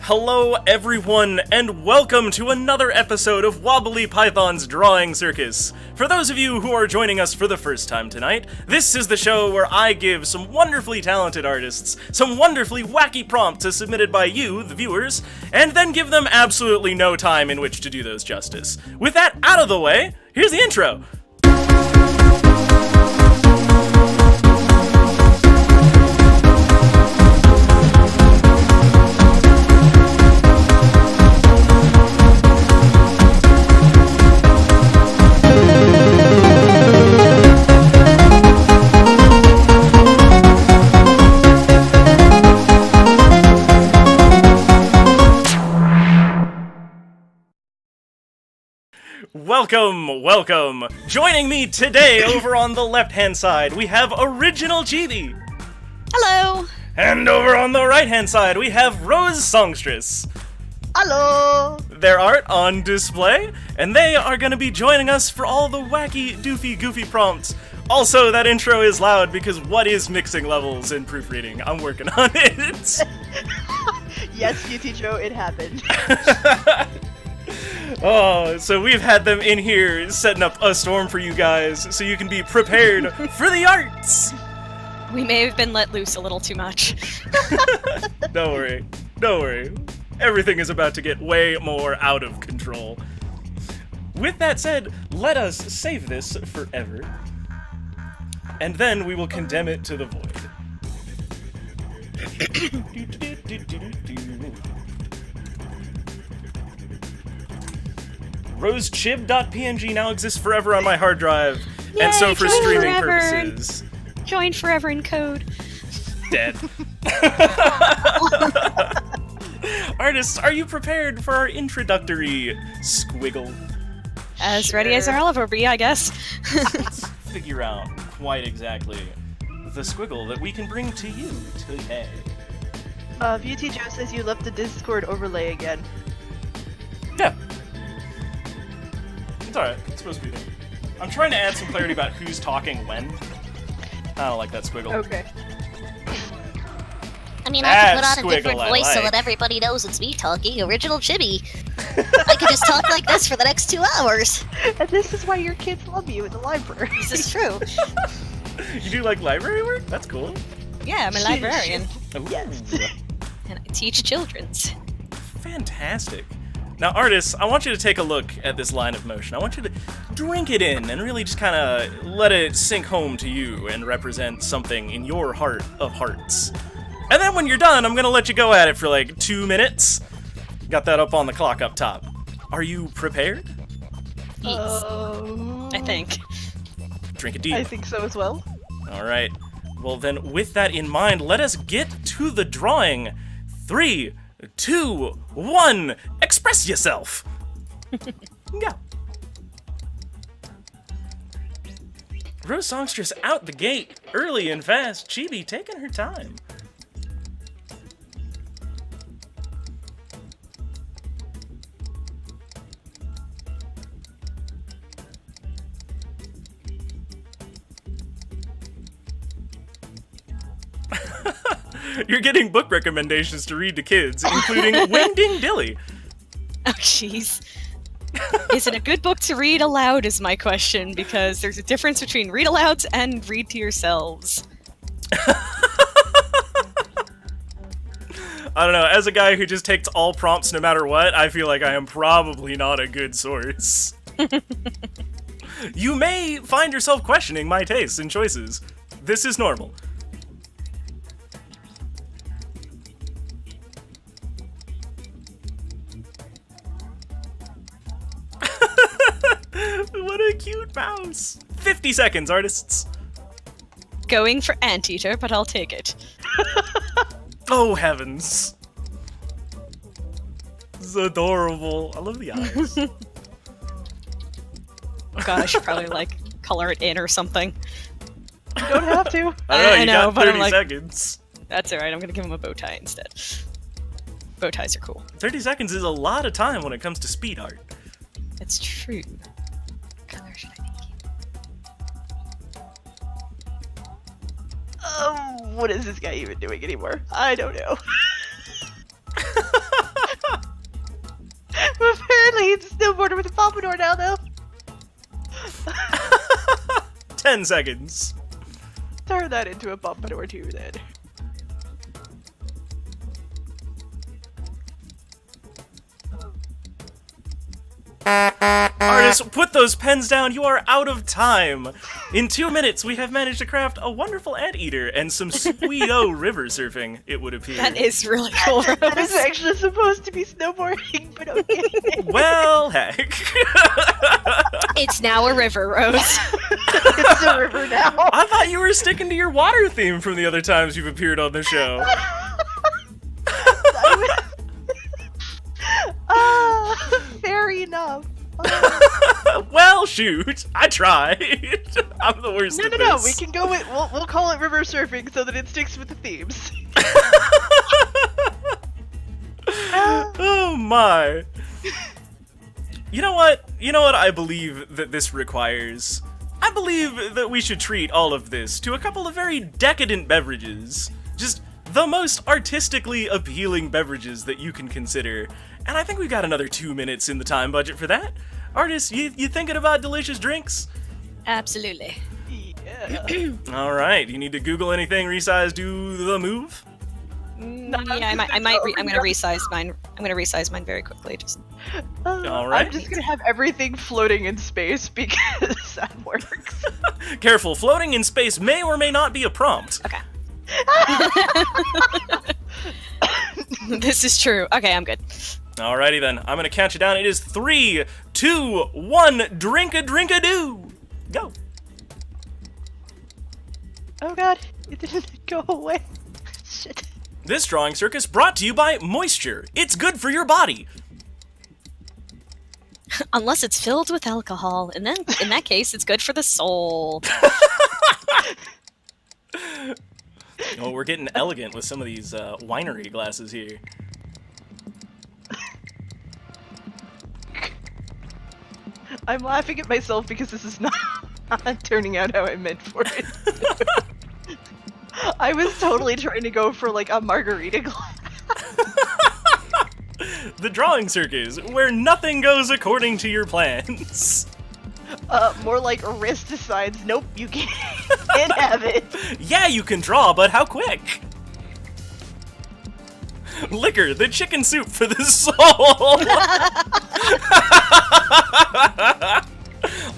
Hello everyone, and welcome to another episode of WobblyPython's Drawing Circus. For those of you who are joining us for the first time tonight, this is the show where I give some wonderfully talented artists some wonderfully wacky prompts as submitted by you, the viewers, and then give them absolutely no time in which to do those justice. With that out of the way, here's the intro. Welcome! Joining me today over on the left-hand side, we have Original Chibi. Hello! And over on the right-hand side, we have RoseSongstress. Hello! Their art on display, and they are going to be joining us for all the wacky, doofy, goofy prompts. Also, that intro is loud because what is mixing levels and proofreading? I'm working on it. Yes, Beauty Joe, it happened. Oh, so we've had them in here setting up a storm for you guys so you can be prepared for the arts! We may have been let loose a little too much. Don't worry. Everything is about to get way more out of control. With that said, let us save this forever. And then we will condemn it to the void. RoseChib.png now exists forever on my hard drive, Yay, and so for streaming forever. purposes. Join forever in code. Dead. Artists, are you prepared for our introductory squiggle? As ready as I'll ever be, I guess. Let's figure out quite exactly the squiggle that we can bring to you today. Beauty Joe says you left the Discord overlay again. Yeah. It's alright, it's supposed to be there. I'm trying to add some clarity about who's talking when. I don't like that squiggle. Okay. I mean, I could put on a Squiggle different I voice so like. that everybody knows it's me talking, Original Chibi. I could just talk like this for the next 2 hours. And this is why your kids love you in the library. This is true. You do like library work? That's cool. Yeah, I'm a librarian. Ooh, Yes. And I teach children's. fantastic. Now, artists, I want you to take a look at this line of motion. I want you to drink it in and really just kind of let it sink home to you and represent something in your heart of hearts. And then when you're done, I'm going to let you go at it for like 2 minutes. Got that up on the clock up top. Are you prepared? I think. Drink it deep. I think so as well. All right. Well, then, with that in mind, let us get to the drawing. 3, 2, 1, express yourself. Yeah. RoseSongstress out the gate, early and fast. Chibi taking her time. You're getting book recommendations to read to kids, including Wingding Dilly. Oh, jeez. Is it a good book to read aloud is my question, because there's a difference between read alouds and read to yourselves. I don't know, as a guy who just takes all prompts no matter what, I feel like I am probably not a good source. You may find yourself questioning my tastes and choices. This is normal. What a cute mouse. 50 seconds, artists. Going for anteater, but I'll take it. Oh, heavens. This is adorable. I love the eyes. Oh god, I should probably, like, color it in or something. You don't have to. I don't know, I you know, got but I'm 30 like- seconds. That's alright, I'm gonna give him a bow tie instead. Bow ties are cool. 30 seconds is a lot of time when it comes to speed art. It's true. What color should I make What is this guy even doing anymore? I don't know. snowboarder with a pompadour now, though. 10 seconds. Turn that into a pompadour too, then. Artists, put those pens down. You are out of time. In 2 minutes, we have managed to craft a wonderful anteater and some sweet-o river surfing, it would appear. That is really cool, Rose. That is actually supposed to be snowboarding, but okay. Well, heck. It's now a river, Rose. It's a river now. I thought you were sticking to your water theme from the other times you've appeared on the show. Fair enough. Well, shoot. I tried. I'm the worst at No. this. We can go with. We'll call it river surfing so that it sticks with the themes. Oh my. You know what? I believe that this requires? I believe that we should treat all of this to a couple of very decadent beverages. Just the most artistically appealing beverages that you can consider. And I think we've got another 2 minutes in the time budget for that. Artists, you thinking about delicious drinks? Absolutely. Yeah. All right. You need to Google anything, resize, do the move? Yeah, I'm gonna resize mine. I'm gonna resize mine very quickly. Just All right. I'm just gonna have everything floating in space because that works. Careful, floating in space may or may not be a prompt. okay. This is true. Okay, I'm good. Alrighty then, I'm gonna count you down. It is 3, 2, 1, drink-a-do! Go! Oh god, it didn't go away. Shit. This drawing circus brought to you by Moisture. It's good for your body. Unless it's filled with alcohol, and then in that case, it's good for the soul. Oh, we're getting elegant with some of these winery glasses here. I'm laughing at myself because this is not turning out how I meant for it. I was totally trying to go for like a margarita glass. The drawing circus, where nothing goes according to your plans. More like wrist decides, nope, you can't have it. Yeah, you can draw, but how quick? Liquor, the chicken soup for the soul!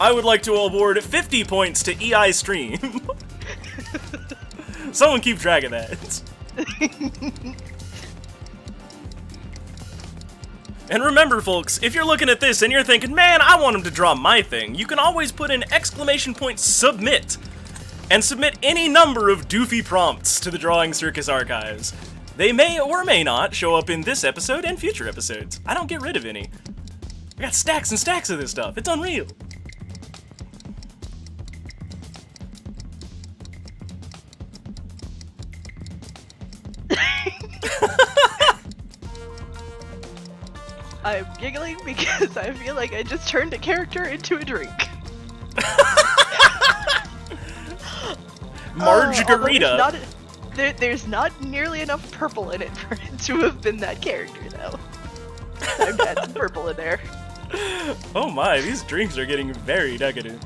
I would like to award 50 points to EI Stream. Someone keep track of that. And remember, folks, if you're looking at this and you're thinking, man, I want him to draw my thing, you can always put in !submit and submit any number of doofy prompts to the Drawing Circus archives. They may or may not show up in this episode and future episodes. I don't get rid of any. I got stacks and stacks of this stuff. It's unreal. I'm giggling because I feel like I just turned a character into a drink. Margarita. There's not nearly enough purple in it for it to have been that character, though. I've had some purple in there. Oh my, these drinks are getting very decadent.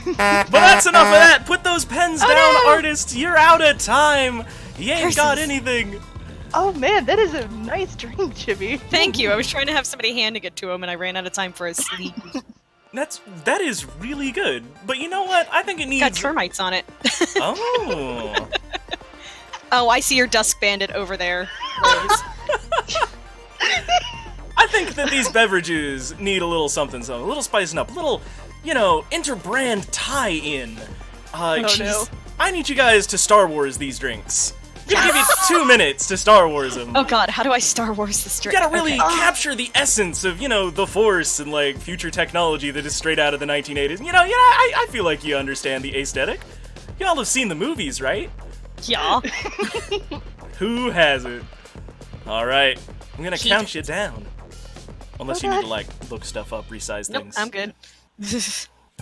But that's enough of that! Put those pens down, no! artists! You're out of time! You ain't got Curses. anything! Oh man, that is a nice drink, Chibi. Thank you. I was trying to have somebody handing it to him, and I ran out of time for a sleep. That is really good. But you know what? I think it needs... Got termites on it. Oh. Oh, I see your Dusk Bandit over there, Rose. I think that these beverages need a little something, a little spicing up, a little, interbrand tie-in. no. I need you guys to Star Wars these drinks. I'm gonna give you 2 minutes to Star Wars them. Oh god, how do I Star Wars this drink? You gotta really Okay. capture the essence of, the Force and, future technology that is straight out of the 1980s. I feel like you understand the aesthetic. Y'all have seen the movies, right? Yeah. Who hasn't? Alright, I'm gonna Keep count you down. Unless you need to, God. look stuff up, resize Nope, things. I'm good.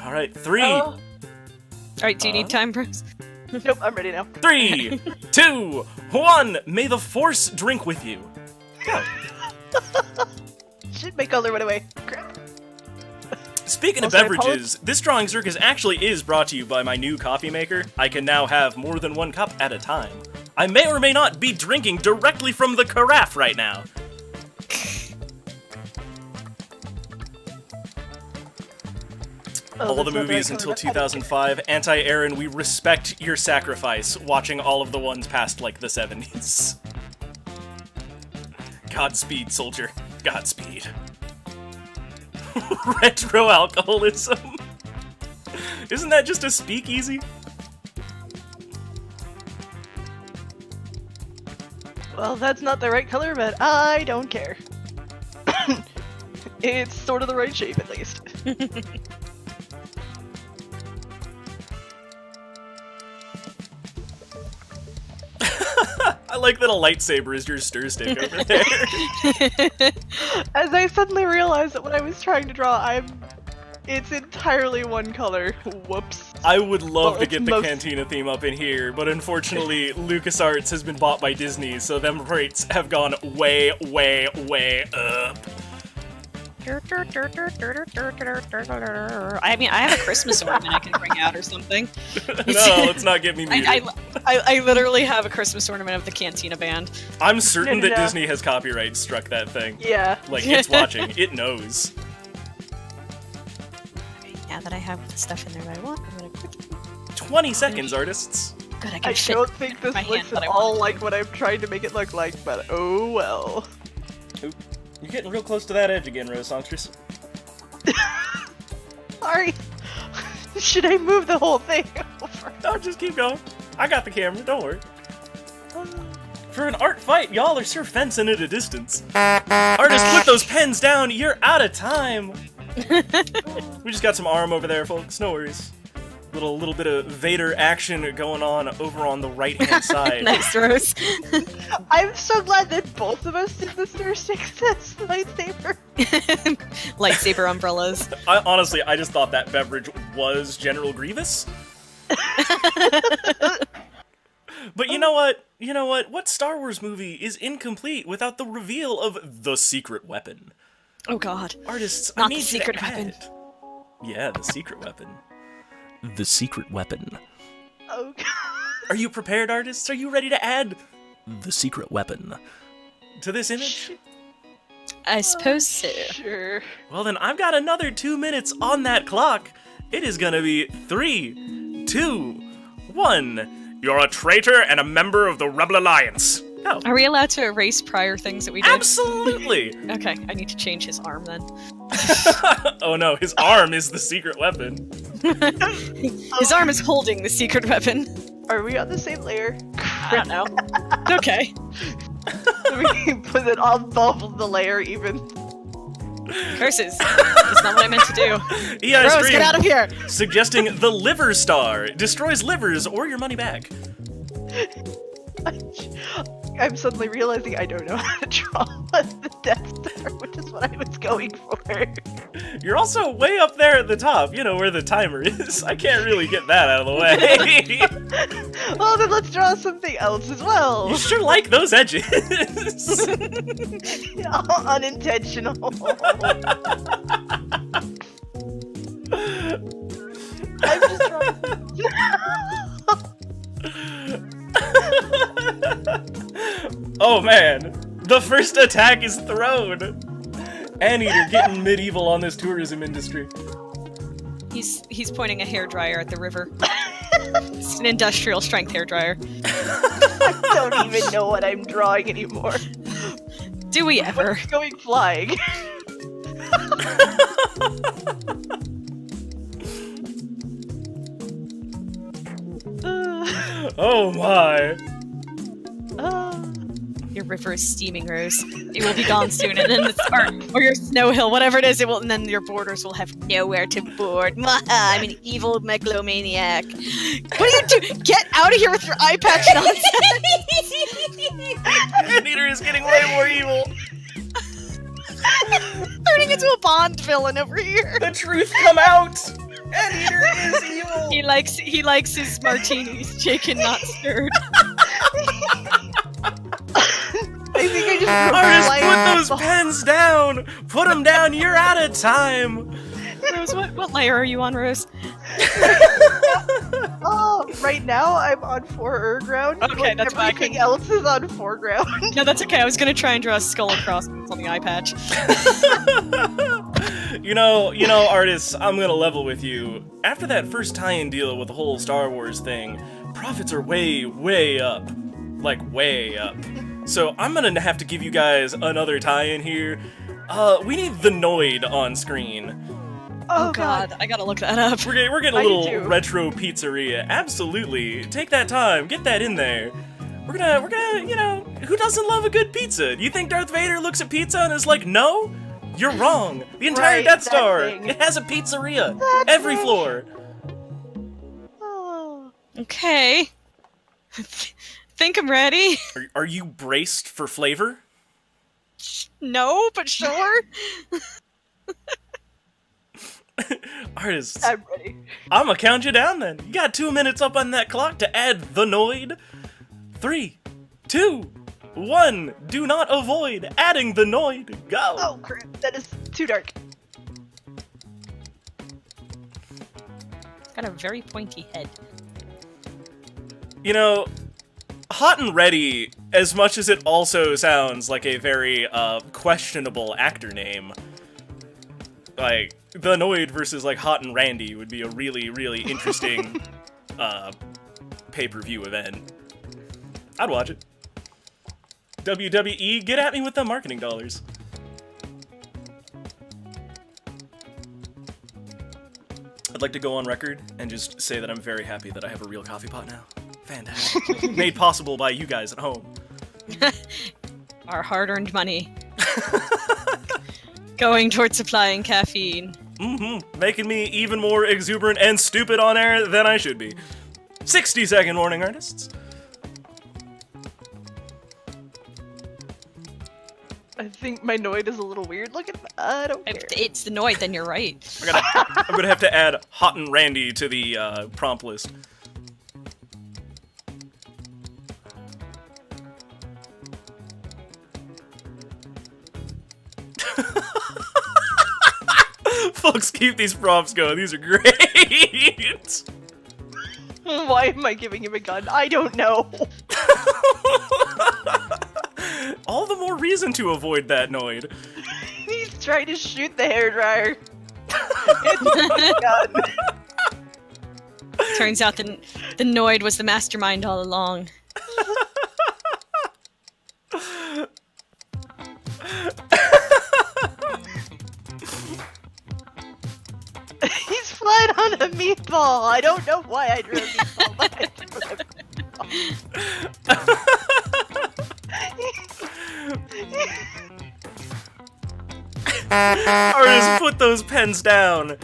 Alright, 3, Oh. Alright, do you need time, Bruce? Nope, I'm ready now. 3, 2, 1. May the Force drink with you. Go. Shit, my color went away. Crap. Speaking of Also, I beverages, this Drawing Circus actually is brought to you by my new coffee maker. I can now have more than one cup at a time. I may or may not be drinking directly from the carafe right now. All the movies until 2005. Anti-Aaron, we respect your sacrifice watching all of the ones past, like, the 70s. Godspeed, soldier. Godspeed. Retro alcoholism. Isn't that just a speakeasy? Well, that's not the right color, but I don't care. It's sort of the right shape, at least. I like that a lightsaber is your stir stick over there. As I suddenly realized that when I was trying to draw, it's entirely one color. Whoops. I would love Well, to it's get the most- Cantina theme up in here, but unfortunately, LucasArts has been bought by Disney, so them rates have gone way, way, way up. I mean, I have a Christmas ornament I can bring out or something. No, let's not get me muted. I literally have a Christmas ornament of the Cantina Band. I'm certain that Yeah. Disney has copyright struck that thing. Yeah. Like, it's watching. It knows. Now that I have the stuff in there that I want, I'm gonna quickly. 20 seconds, artists. Good, I I can fit don't think this my hand, looks but at I all want- like what I'm trying to make it look like, but oh well. Oop. You're getting real close to that edge again, RoseSongstress. Sorry. Should I move the whole thing over? No, just keep going. I got the camera, don't worry. For an art fight, y'all are sure fencing at a distance. Artists, put those pens down, you're out of time! We just got some arm over there, folks, no worries. Little bit of Vader action going on over on the right-hand side. Nice, Rose. I'm so glad that both of us did the stir stick this lightsaber. Lightsaber umbrellas. Honestly, I just thought that beverage was General Grievous. But you know what? You know what? What Star Wars movie is incomplete without the reveal of the secret weapon? Oh god. Artists, I Not need the you to secret weapon. add- Yeah, the secret weapon. The secret weapon. Oh god. Are you prepared, artists? Are you ready to add the secret weapon to this image? I suppose so. Sure. Well, then I've got another 2 minutes on that clock. It is gonna be 3, 2, 1. You're a traitor and a member of the Rebel Alliance. Go. Are we allowed to erase prior things that we did? Absolutely! Okay, I need to change his arm then. Oh no, his arm is the secret weapon. His arm is holding the secret weapon. Are we on the same layer? I don't know. Okay. We can put it on both of the layer even. Curses. That's not what I meant to do. EI Rose, Stream get out of here! suggesting the Liver Star destroys livers or your money back. I'm suddenly realizing I don't know how to draw the Death Star, which is what I was going for. You're also way up there at the top, you know, where the timer is. I can't really get that out of the way. Well, then let's draw something else as well. You sure like those edges. Unintentional. I'm just drawing. Oh man, the first attack is thrown. Anteater getting medieval on this tourism industry. He's pointing a hairdryer at the river. It's an industrial strength hairdryer. I don't even know what I'm drawing anymore. Do we ever? What's going flying? Oh my. Your river is steaming, Rose. It will be gone soon, and then or your snow hill, whatever it is, it will, and then your borders will have nowhere to board. I'm an evil megalomaniac. What are you doing? Get out of here with your eye patch nonsense! Anteater is getting way more evil. Turning into a Bond villain over here. The truth come out. Anteater is evil. He likes his martinis shaken, not stirred. I think I just Artist, put those pens down. Put them down. You're out of time. Rose, what layer are you on, Rose? Oh, right now I'm on foreground. Okay, that's why I everything couldn't- else is on foreground. No, that's okay. I was gonna try and draw a skull across on the eye patch. You know, artists, I'm gonna level with you. After that first tie-in deal with the whole Star Wars thing, profits are way, way up. Like, way up. So I'm gonna have to give you guys another tie-in here. We need the Noid on screen. Oh God, I gotta look that up. We're getting a I do little too. retro pizzeria. Absolutely. Take that time. Get that in there. We're gonna, who doesn't love a good pizza? Do you think Darth Vader looks at pizza and is like, no? You're wrong. The entire Right, Death that Star, thing. it has a pizzeria. That Every thing. floor. Oh. Okay. Think I'm ready? Are you braced for flavor? No, but sure. Artists, I'm ready. I'm gonna count you down then. You got 2 minutes up on that clock to add the Noid. 3, 2, 1. Do not avoid adding the Noid. Go. Oh crap, that is too dark. It's got a very pointy head. You know, Hot and Ready, as much as it also sounds like a very questionable actor name, like, the Noid versus, like, Hot and Randy would be a really, really interesting pay-per-view event. I'd watch it. WWE, get at me with the marketing dollars. I'd like to go on record and just say that I'm very happy that I have a real coffee pot now. Fantastic. Made possible by you guys at home. Our hard-earned money. Going towards supplying caffeine. Mm-hmm. Making me even more exuberant and stupid on air than I should be. 60-second warning, artists. I think my Noid is a little weird looking. I don't care. If it's the Noid, then you're right. I'm gonna have to add Hot and Randy to the prompt list. Folks, keep these prompts going. These are great. Why am I giving him a gun? I don't know. All the more reason to avoid that Noid. He's trying to shoot the hairdryer. It's my gun. Turns out the Noid was the mastermind all along. He's flying on a meatball. I don't know why I drew a meatball, but I drew a meatball. Artists, put those pens down.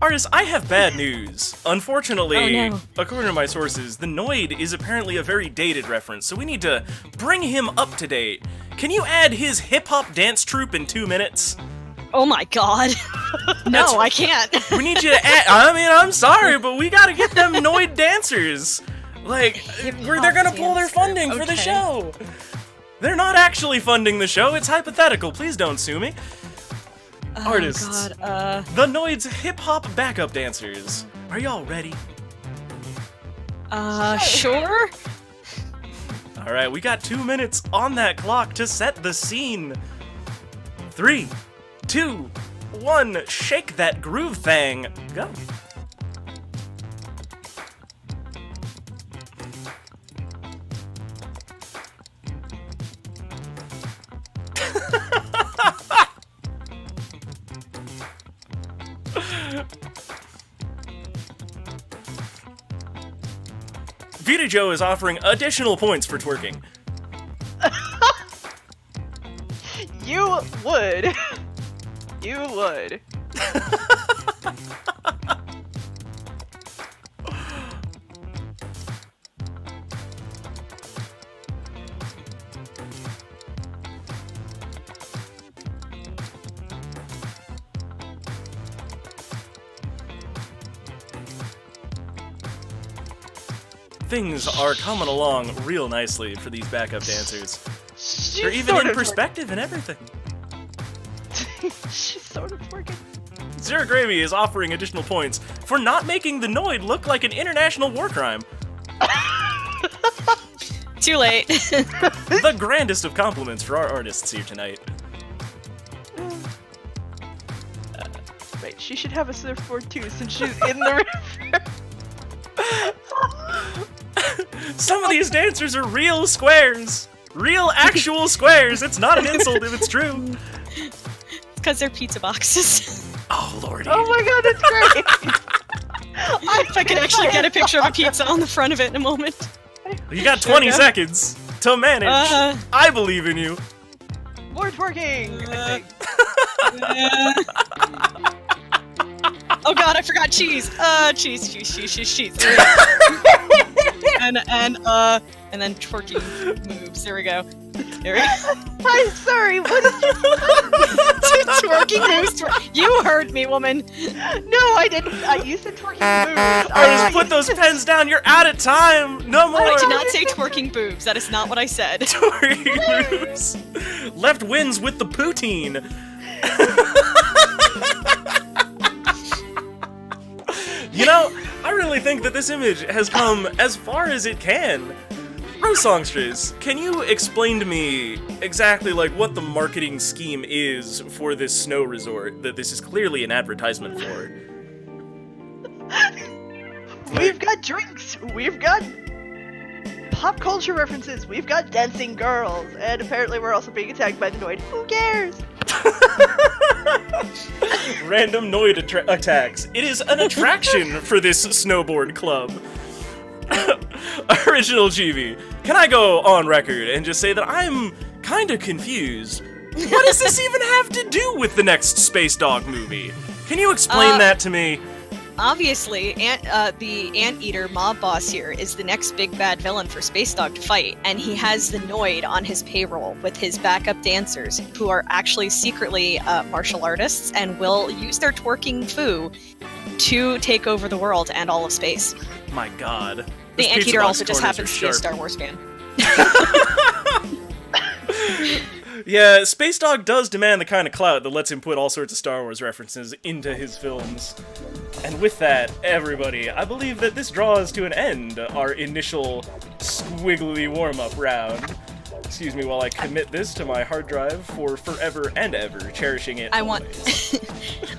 Artists, I have bad news. Unfortunately, Oh, no. according to my sources, the Noid is apparently a very dated reference, so we need to bring him up to date. Can you add his hip-hop dance troupe in 2 minutes? Oh my god. No, I can't. We need you to add. I mean, I'm sorry, but we gotta get them Noid dancers. Like, they're gonna pull their funding for the Okay. show. They're not actually funding the show. It's hypothetical. Please don't sue me. Artists. Oh god, The Noid's hip-hop backup dancers. Are y'all ready? sure? Alright, we got 2 minutes on that clock to set the scene. 3, 2, 1, shake that groove thing. Go. Vita Joe is offering additional points for twerking. You would. You would. Things are coming along real nicely for these backup dancers. She's They're even sort in of perspective and everything. working. She's sort of working. Zero Gravy is offering additional points for not making the Noid look like an international war crime. Too late. The grandest of compliments for our artists here tonight. Right, she should have a surfboard too, since she's in the river. Some of these dancers are real squares. Real, actual squares. It's not an insult if it's true. Because they're pizza boxes. Oh, lordy. Oh my god, that's great! If I can actually get a picture of a pizza on the front of it in a moment. You got 20 seconds to manage. I believe in you. More twerking! Oh god, I forgot cheese. Cheese. And then twerking moves. There we go. I'm sorry, what did you Twerking moves. You heard me, woman. No, I didn't. You said twerking moves. Artist, put those pens down. You're out of time. No more. I did not say twerking boobs. That is not what I said. Twerking moves. Left wins with the poutine. You know, I really think that this image has come as far as it can. RoseSongstress, can you explain to me exactly like what the marketing scheme is for this snow resort that this is clearly an advertisement for? We've got drinks, we've got pop culture references, we've got dancing girls, and apparently we're also being attacked by the Noid. Who cares? Random Noid attacks. It is an attraction for this snowboard club. Original Chibi, can I go on record and just say that I'm kinda confused? What does this even have to do with the next Space Dog movie? Can you explain that to me? Obviously, the Anteater mob boss here is the next big bad villain for Space Dog to fight, and he has the Noid on his payroll with his backup dancers, who are actually secretly martial artists and will use their twerking foo to take over the world and all of space. My god. The This pizza Anteater box also just corners happens are to be a sharp. Star Wars fan. Yeah, Space Dog does demand the kind of clout that lets him put all sorts of Star Wars references into his films. And with that, everybody, I believe that this draws to an end our initial squiggly warm-up round. Excuse me while I commit this to my hard drive for forever and ever, cherishing it I want always.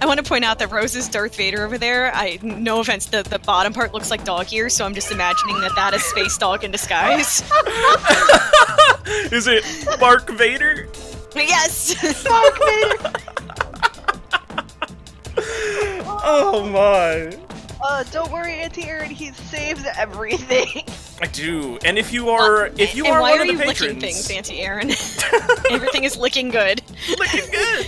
I want to point out that Rose's Darth Vader over there, no offense, the bottom part looks like dog ears, so I'm just imagining that is Space Dog in disguise. Is it Mark Vader? Yes! Mark Vader! Oh my. Don't worry, Auntie Erin, he saves everything. I do. And if you are and one why are of the you patrons, licking things, Auntie Erin? Everything is licking good. looking good.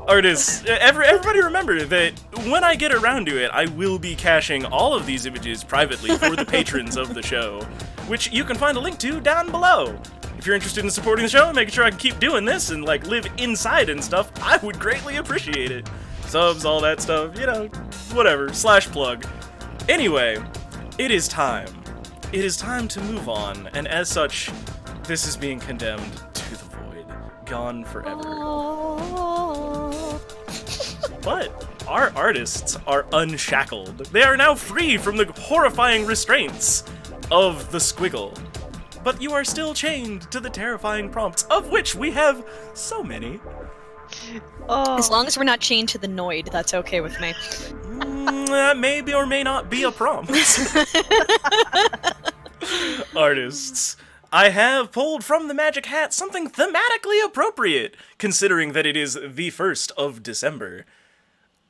Artists, everybody remember that when I get around to it, I will be caching all of these images privately for the patrons of the show, which you can find a link to down below. If you're interested in supporting the show and making sure I can keep doing this and like live inside and stuff, I would greatly appreciate it. Subs, all that stuff, you know, whatever, /plug. Anyway, it is time. It is time to move on, and as such, this is being condemned to the void, gone forever. But our artists are unshackled. They are now free from the horrifying restraints of the squiggle. But you are still chained to the terrifying prompts, of which we have so many. As long as we're not chained to the Noid, that's okay with me. That may be or may not be a prompt. Artists, I have pulled from the magic hat something thematically appropriate, considering that it is the 1st of December.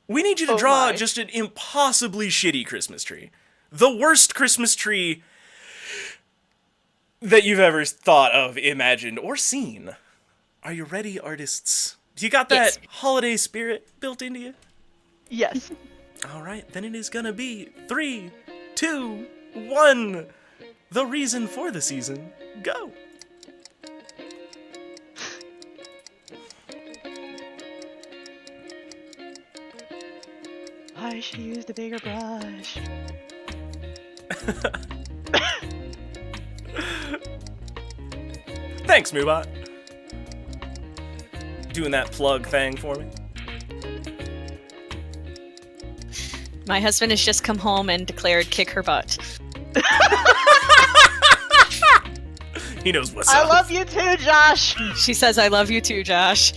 We need you to draw just an impossibly shitty Christmas tree. The worst Christmas tree that you've ever thought of, imagined, or seen. Are you ready, artists? Do you got that holiday spirit built into you? Yes. Alright, then it is gonna be 3, 2, 1. The reason for the season. Go! I should use the bigger brush. Thanks, Moobot. Doing that plug thing for me. My husband has just come home and declared kick her butt. He knows what's I up. love you too, Josh. She says, I love you too, Josh.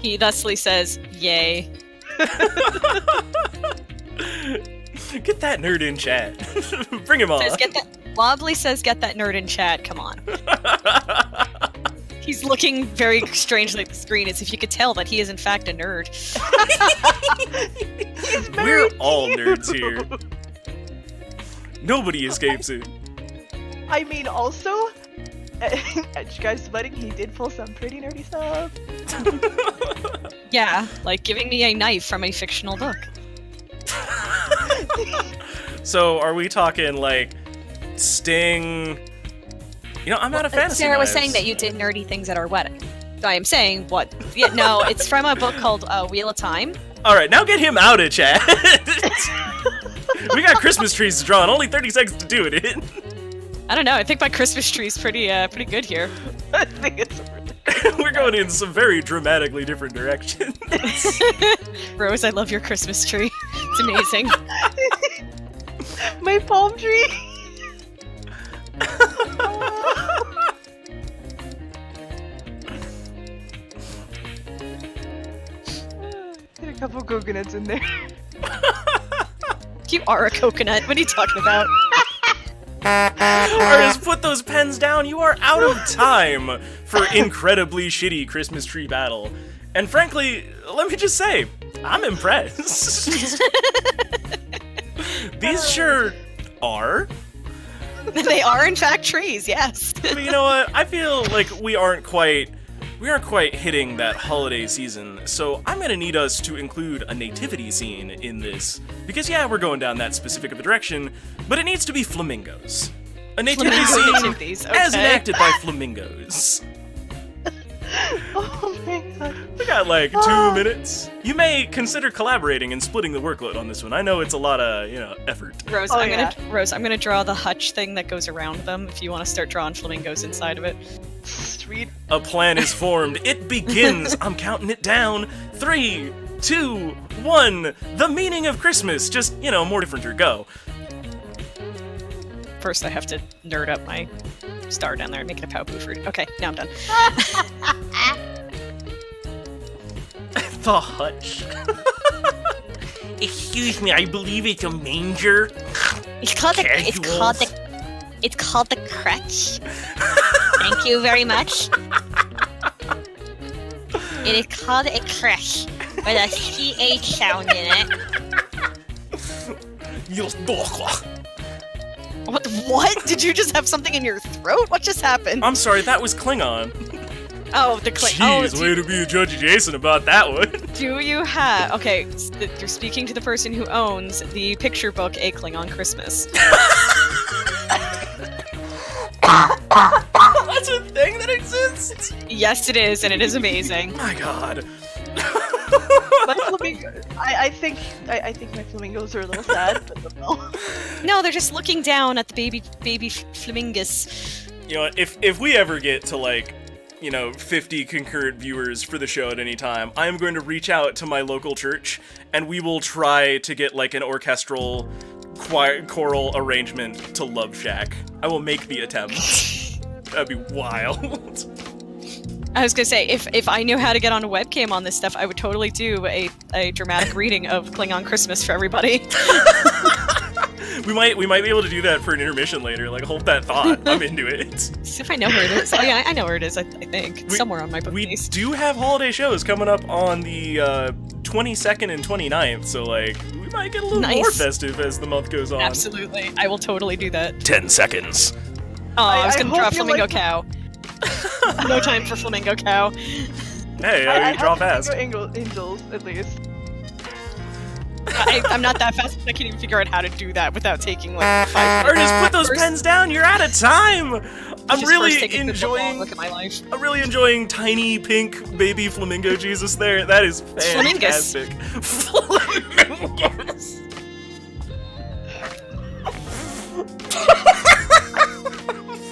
He thusly says, yay. Get that nerd in chat. Bring him on. Wobbly says, get that nerd in chat, come on. He's looking very strangely at the screen as if you could tell that he is in fact a nerd. We're all nerds here. Nobody escapes it. I mean, also, at you guys' wedding, he did pull some pretty nerdy stuff. Yeah, like giving me a knife from a fictional book. So, are we talking like Sting? You know, I'm not a fantasy. Sarah was knives. saying that you did nerdy things at our wedding. I am saying what? Yeah, no, it's from a book called Wheel of Time. All right, now get him out of chat. We got Christmas trees to draw and only 30 seconds to do it in. I don't know. I think my Christmas tree is pretty good here. I think it's We're going in some very dramatically different directions. Rose, I love your Christmas tree. It's amazing. my palm tree. Get a couple coconuts in there. You are a coconut. What are you talking about? Artists, put those pens down. You are out of time for incredibly shitty Christmas tree battle. And frankly, let me just say, I'm impressed. These sure are. They are in fact trees, yes. But you know what? I feel like we aren't quite hitting that holiday season, so I'm gonna need us to include a nativity scene in this. Because yeah, we're going down that specific of a direction, but it needs to be flamingos. A nativity scene nativities, okay. as enacted by flamingos. Oh my god. We got like 2 minutes. You may consider collaborating and splitting the workload on this one. I know it's a lot of, effort. Rose, Oh, I'm gonna draw the hutch thing that goes around them if you want to start drawing flamingos inside of it. Sweet. A plan is formed. It begins. I'm counting it down. 3, 2, 1. The meaning of Christmas. Just, more different or go. First, I have to nerd up my star down there and make it a pow poofer. Okay, now I'm done. The hutch. Excuse me, I believe it's a manger. It's called the crutch. Thank you very much. It is called a crutch with a CH sound in it. What? Did you just have something in your throat? What just happened? I'm sorry, that was Klingon. Oh, the Jeez, way to be a Judge Jason about that one. Do you have... Okay, you're speaking to the person who owns the picture book A Klingon Christmas. That's a thing that exists? Yes, it is, and it is amazing. My god. I think my flamingos are a little sad, but no. No, they're just looking down at the baby flamingus. You know what, if we ever get to 50 concurrent viewers for the show at any time, I am going to reach out to my local church and we will try to get an orchestral choral arrangement to Love Shack. I will make the attempt. That'd be wild. I was gonna say, if I knew how to get on a webcam on this stuff, I would totally do a dramatic reading of Klingon Christmas for everybody. We might be able to do that for an intermission later. Hold that thought. I'm into it. See if I know where it is. Oh yeah, I know where it is. I think it's somewhere on my book. We do have holiday shows coming up on the 22nd and 29th, so we might get a little more festive as the month goes on. Absolutely, I will totally do that. 10 seconds. Oh, I was gonna hope draw you Flamingo like- Cow. No time for Flamingo Cow. Hey, I you draw have fast. angels, at least. I'm not that fast. I can't even figure out how to do that without taking 5 minutes. Ernest, put those pens down. You're out of time. I'm Just really first take a good long enjoying. look at my life. I'm really enjoying tiny pink baby flamingo Jesus there. That is fantastic. Flamingus.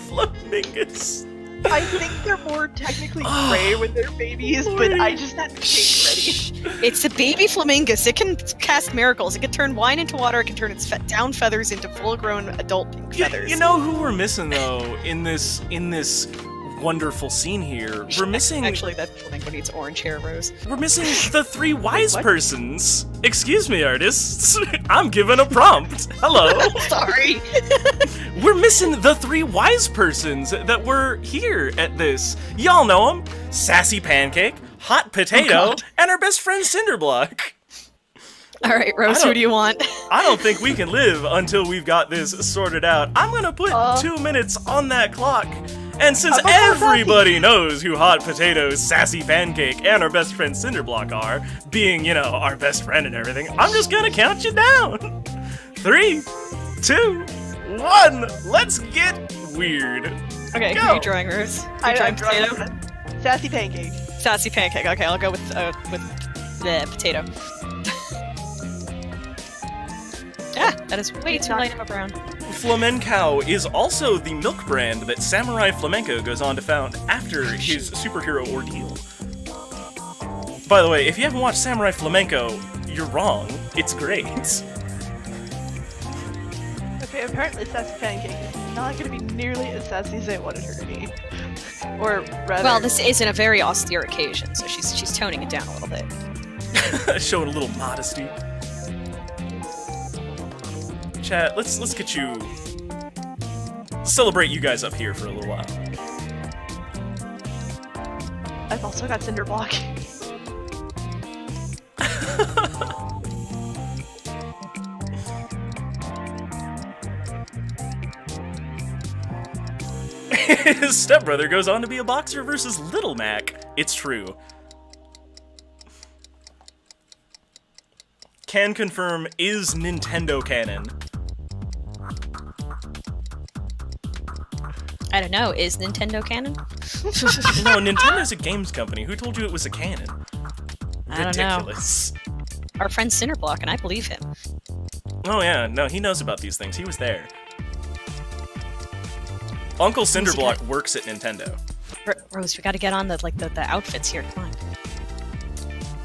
Flamingus. I think they're more technically gray when they're babies, but I just had the shade ready. It's a baby flamingus. It can cast miracles. It can turn wine into water. It can turn its down feathers into full-grown adult pink feathers. You know who we're missing though in this wonderful scene here? We're missing. Actually, that flamingo needs orange hair, Rose. We're missing the three wise what? persons. Excuse me, artists. I'm given a prompt. Hello. Sorry. We're missing the three wise persons that were here at this. Y'all know them. Sassy Pancake, Hot Potato, and our best friend Cinderblock. All right, Rose, who do you want? I don't think we can live until we've got this sorted out. I'm gonna put 2 minutes on that clock. And since everybody knows who Hot Potato, Sassy Pancake, and our best friend Cinderblock are, being, you know, our best friend and everything, I'm just gonna count you down. 3, 2, 1, let's get weird. Okay, who Go. are you drawing, Rose? I drawing draw potato? Sassy Pancake. Sassy Pancake. Okay, I'll go with the potato. That is way too light of a brown. Flamenco is also the milk brand that Samurai Flamenco goes on to found after his superhero ordeal. By the way, if you haven't watched Samurai Flamenco, you're wrong. It's great. Okay, apparently Sassy Pancake is not going to be nearly as sassy as I wanted her to be. Or rather... Well, this isn't a very austere occasion, so she's toning it down a little bit. Showing a little modesty. Chat, let's get you... celebrate you guys up here for a little while. I've also got Cinderblock. His stepbrother goes on to be a boxer versus Little Mac. It's true. Can confirm, is Nintendo canon. I don't know, is Nintendo canon? No, Nintendo's a games company. Who told you it was a canon? I don't know. Ridiculous. Our friend Cinderblock, and I believe him. Oh yeah, no, he knows about these things. He was there. Uncle Cinderblock works at Nintendo. Rose, we gotta get on the outfits here, come on.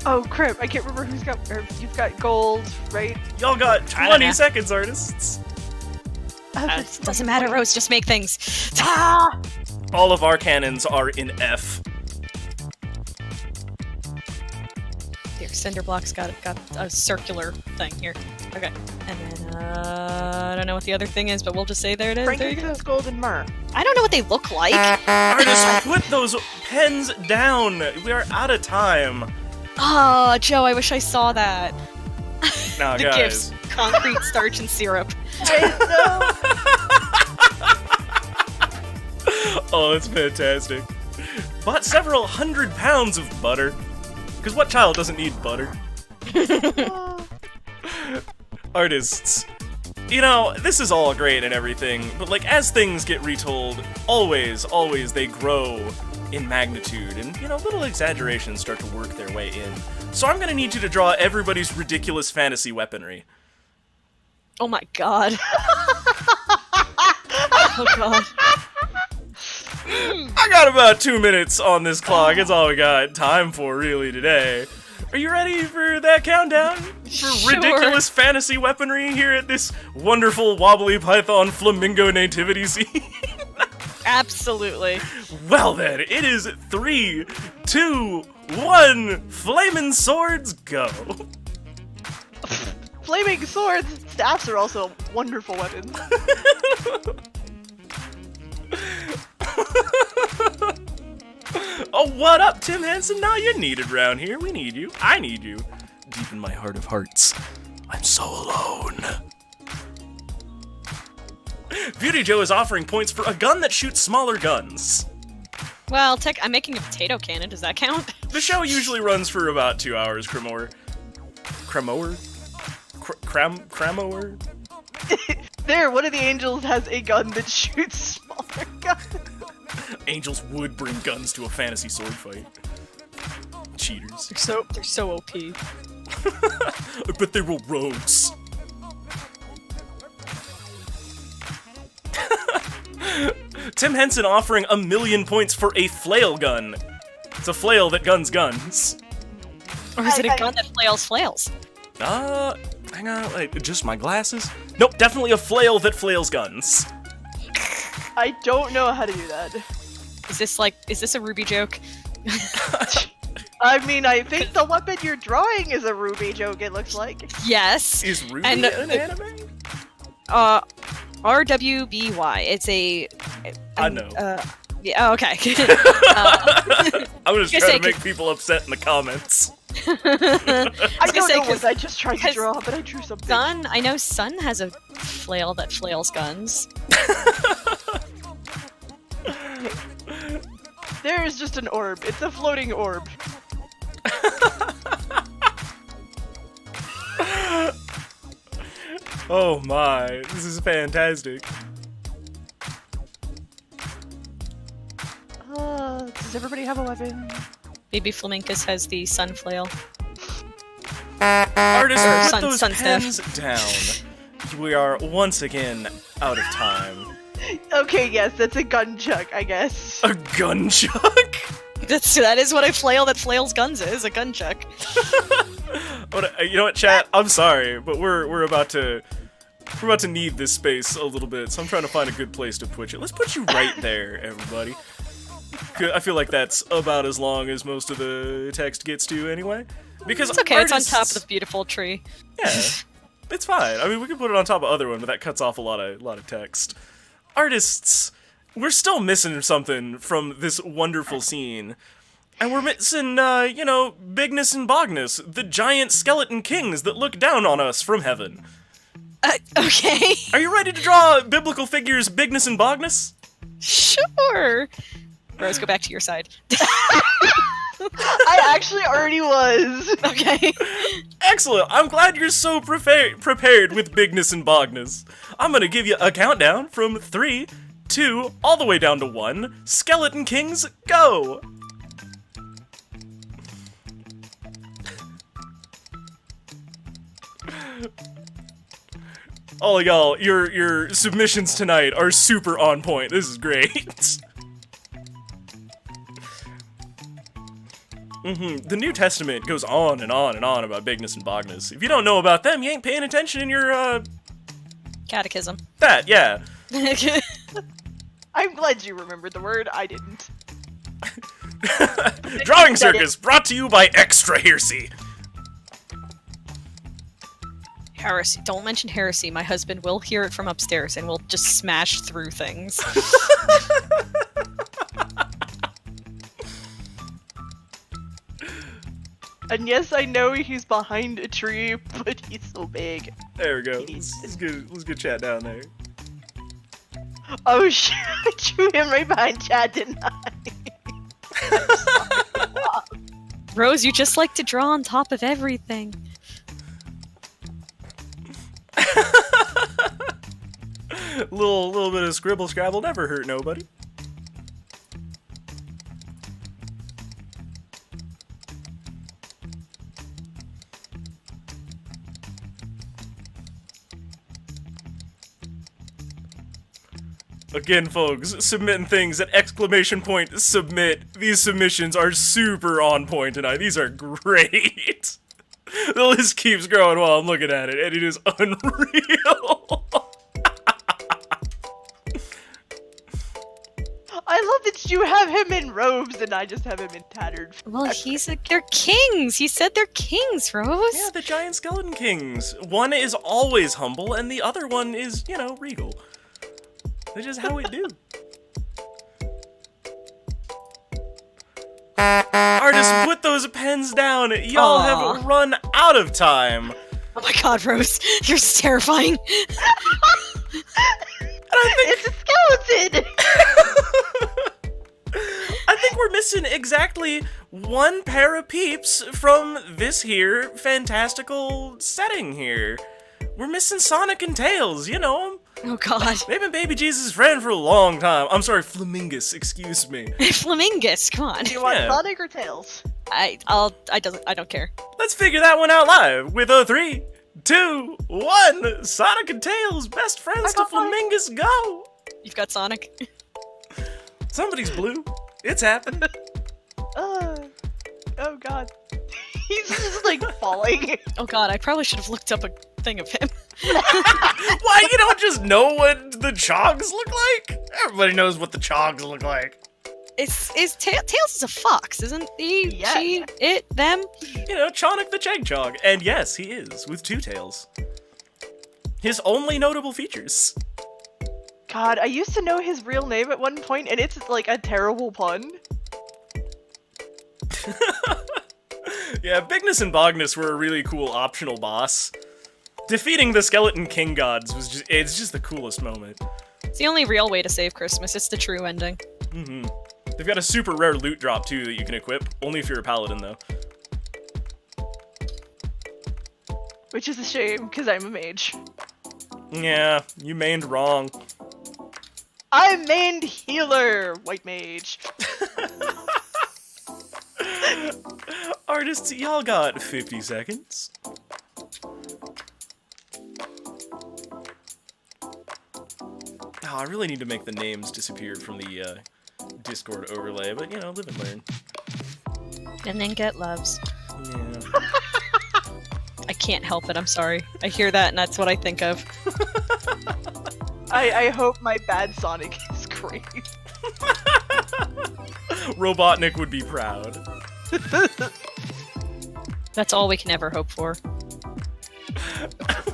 Oh crap, I can't remember who's got... you've got gold, right? Y'all got I don't 20 know. seconds, artists. Doesn't matter, Rose, just make things. Ah! All of our cannons are in F. Here, Cinderblock's got a circular thing here. Okay. And then, I don't know what the other thing is, but we'll just say there it is. There you go. Frankincense, gold, and myrrh. I don't know what they look like. Artists, put those pens down. We are out of time. Oh, Joe, I wish I saw that. Now, The guys. gifts. Concrete, starch, and syrup. Wait, no! Oh, it's fantastic. Bought several 100 pounds of butter. Because what child doesn't need butter? Artists. You know, this is all great and everything, but like, as things get retold, always they grow in magnitude, and, you know, little exaggerations start to work their way in. So I'm gonna need you to draw everybody's ridiculous fantasy weaponry. Oh my god. Oh god. I got about 2 minutes on this clock. It's all we got time for, really, today. Are you ready for that countdown? For Sure. ridiculous fantasy weaponry here at this wonderful Wobbly Python Flamingo Nativity scene? Absolutely. Well then, it is 3, 2, 1, Flamin' Swords, go! Flaming swords! Staffs are also wonderful weapons. Oh, what up, Tim Henson? Now you're needed around here. We need you. I need you. Deep in my heart of hearts, I'm so alone. Beauty Joe is offering points for a gun that shoots smaller guns. Well, I'm making a potato cannon. Does that count? The show usually runs for about 2 hours, Cremower. Cramower? There, one of the angels has a gun that shoots smaller guns. Angels would bring guns to a fantasy sword fight. Cheaters. They're so OP. I bet they were rogues. Tim Henson offering 1,000,000 points for a flail gun. It's a flail that guns guns. Or is it a gun that flails flails? Hang on, wait, just my glasses? Nope, definitely a flail that flails guns. I don't know how to do that. Is this a Ruby joke? I mean, I think the weapon you're drawing is a Ruby joke, it looks like. Yes. Is Ruby And, an anime? RWBY. It's a... I know. Yeah, oh, okay. I'm just trying to make people upset in the comments. I don't know what I just tried to draw, but I drew something. I know Sun has a flail that flails guns. There is just an orb. It's a floating orb. Oh my, this is fantastic. Does everybody have a weapon? Maybe Flamencus has the sun flail. Artists, Or put sun- those sun pens down. We are once again out of time. Okay, yes, that's a gun chuck, I guess. A gun chuck? That is what a flail that flails guns is, a gun chuck. You know what, chat? I'm sorry, but we're about to need this space a little bit, so I'm trying to find a good place to put you. Let's put you right there, everybody. I feel like that's about as long as most of the text gets to anyway. Because It's okay, artists, it's on top of the beautiful tree. Yeah, it's fine. I mean, we can put it on top of other one, but that cuts off a lot of text. Artists, we're still missing something from this wonderful scene. And we're missing, Bigness and Bogness, the giant skeleton kings that look down on us from heaven. Okay. Are you ready to draw biblical figures Bigness and Bogness? Sure. Rose, go back to your side. I actually already was. Okay. Excellent. I'm glad you're so prepared with Bigness and Bogness. I'm gonna give you a countdown from 3, 2, all the way down to 1. Skeleton Kings, go! All of y'all, your submissions tonight are super on point. This is great. The New Testament goes on and on and on about Bigness and Bogness. If you don't know about them, you ain't paying attention in your, Catechism. That, yeah. I'm glad you remembered the word, I didn't. Drawing Circus, brought to you by Extra Heresy. Heresy. Don't mention heresy. My husband will hear it from upstairs and will just smash through things. And yes, I know he's behind a tree, but he's so big. There we go. Let's get chat down there. Oh shit, I drew him right behind Chad, didn't I? I'm sorry. Rose, you just like to draw on top of everything. little bit of scribble scrabble never hurt nobody. Again, folks, submitting things at exclamation point submit. These submissions are super on point tonight. These are great. The list keeps growing while I'm looking at it, and it is unreal. I love that you have him in robes and I just have him in tattered. Well, they're kings. He said they're kings, Rose. Yeah, the giant skeleton kings. One is always humble, and the other one is, regal. That's just how we do. Artists, put those pens down. Y'all have run out of time. Oh my god, Rose. You're terrifying. It's a skeleton! I think we're missing exactly one pair of peeps from this here fantastical setting here. We're missing Sonic and Tails, you know 'em. Oh god. They've been Baby Jesus' friend for a long time. I'm sorry, Flamingus, excuse me. Flamingus, come on. Do you want Yeah. Sonic or Tails? I don't care. Let's figure that one out live with a 3, 2, 1. Sonic and Tails, best friends to got Sonic. Flamingus, go! You've got Sonic. Somebody's blue. It's happened. Oh god. He's just like falling. Oh god, I probably should have looked up a thing of him. Why, you don't just know what the chogs look like? Everybody knows what the chogs look like. Tails is a fox, isn't he? Yeah. She, it, them? You know, Chonic the Chegchog. And yes, he is, with 2 tails. His only notable features. God, I used to know his real name at one point, and it's like a terrible pun. Yeah, Bigness and Bogness were a really cool optional boss. Defeating the Skeleton King Gods was it's just the coolest moment. It's the only real way to save Christmas. It's the true ending. Mm-hmm. They've got a super rare loot drop, too, that you can equip. Only if you're a paladin, though. Which is a shame, because I'm a mage. Yeah, you mained wrong. I'm mained healer, white mage. Artists, y'all got 50 seconds. Oh, I really need to make the names disappear from the Discord overlay, but you know, live and learn. And then get loves. Yeah. I can't help it, I'm sorry. I hear that and that's what I think of. I hope my bad Sonic is great. Robotnik would be proud. That's all we can ever hope for.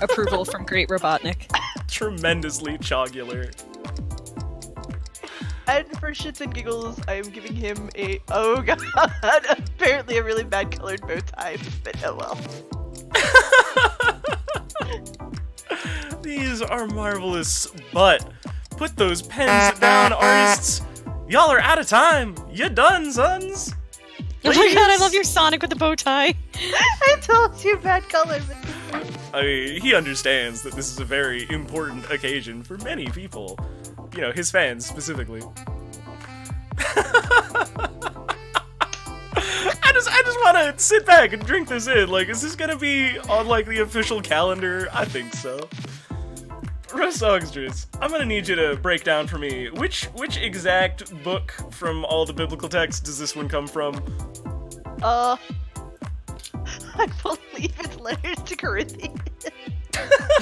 Approval from Great Robotnik. Tremendously chogular. And for shits and giggles, I am giving him a, oh god, apparently a really bad colored bow tie, but oh well. These are marvelous, but put those pens down, artists. Y'all are out of time. You done, sons? Oh my god, I love your Sonic with the bow tie. I told you bad color, but I mean, he understands that this is a very important occasion for many people. You know, his fans specifically. I just want to sit back and drink this in. Like, is this gonna be on like the official calendar? I think so. RoseSongstress, I'm gonna need you to break down for me which exact book from all the biblical texts does this one come from? I believe it's Letters to Corinthians.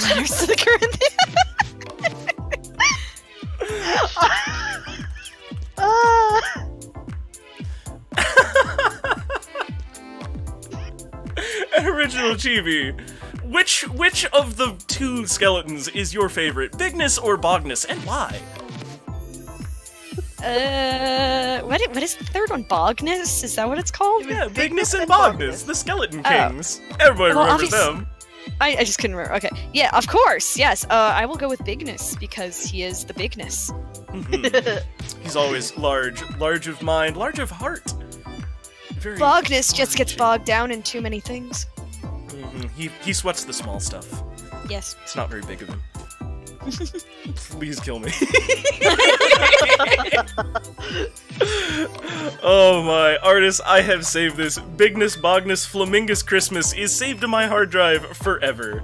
Letters to the Corinthians. Original Chibi. Which of the 2 skeletons is your favorite, Bigness or Bogness, and why? What is the third one? Bogness? Is that what it's called? Yeah, Bigness and Bogness, the Skeleton Kings. Everybody Well, remembers them. I just couldn't remember. Okay. Yeah, of course. Yes. I will go with Bigness because he is the bigness. Mhm. He's always large of mind, large of heart. Very Bogness just gets large. bogged down in too many things. Mhm. He sweats the small stuff. Yes. It's not very big of him. Please kill me. Oh my, artists, I have saved this. Bigness, Bogness, Flamingus Christmas is saved to my hard drive forever.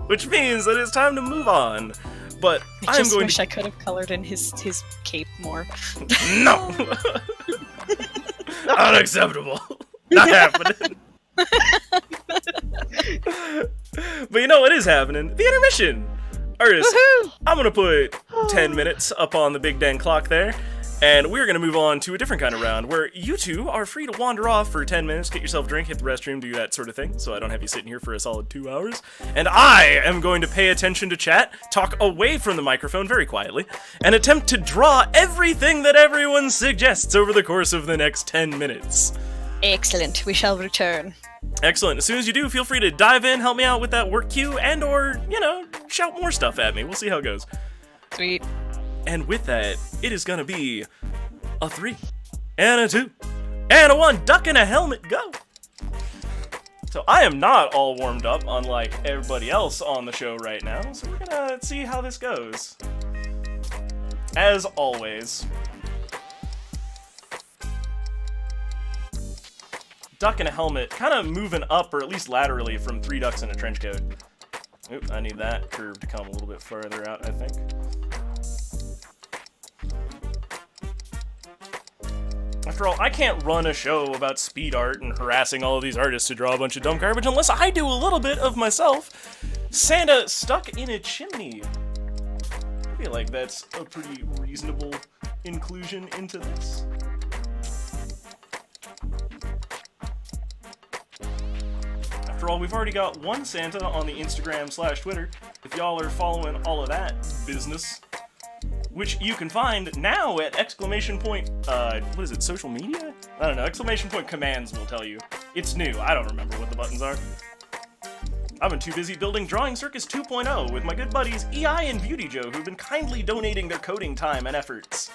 Which means that it's time to move on. But I I'm just going wish to... I could have colored in his cape more. No! Unacceptable. Not happening. But you know what is happening? The intermission! Artists, Woohoo! I'm gonna put 10 minutes up on the big dang clock there, and we're gonna move on to a different kind of round where you two are free to wander off for 10 minutes, get yourself a drink, hit the restroom, do that sort of thing, so I don't have you sitting here for a solid 2 hours. And I am going to pay attention to chat, talk away from the microphone very quietly, and attempt to draw everything that everyone suggests over the course of the next 10 minutes. Excellent. We shall return. Excellent. As soon as you do, feel free to dive in, help me out with that work queue, and or, you know, shout more stuff at me. We'll see how it goes. Sweet. And with that, it is gonna be a 3, and a 2, and a 1, duck and a helmet, go! So I am not all warmed up, unlike everybody else on the show right now, so we're gonna see how this goes. As always, duck and a helmet, kind of moving up, or at least laterally, from 3 ducks in a trench coat. Oop, I need that curve to come a little bit further out, I think. After all, I can't run a show about speed art and harassing all of these artists to draw a bunch of dumb garbage unless I do a little bit of myself. Santa stuck in a chimney. I feel like that's a pretty reasonable inclusion into this. After all, we've already got one Santa on the Instagram/Twitter, if y'all are following all of that business. Which you can find now at what is it, social media? I don't know, ! Commands will tell you. It's new, I don't remember what the buttons are. I've been too busy building Drawing Circus 2.0 with my good buddies EI and Beauty Joe, who've been kindly donating their coding time and efforts.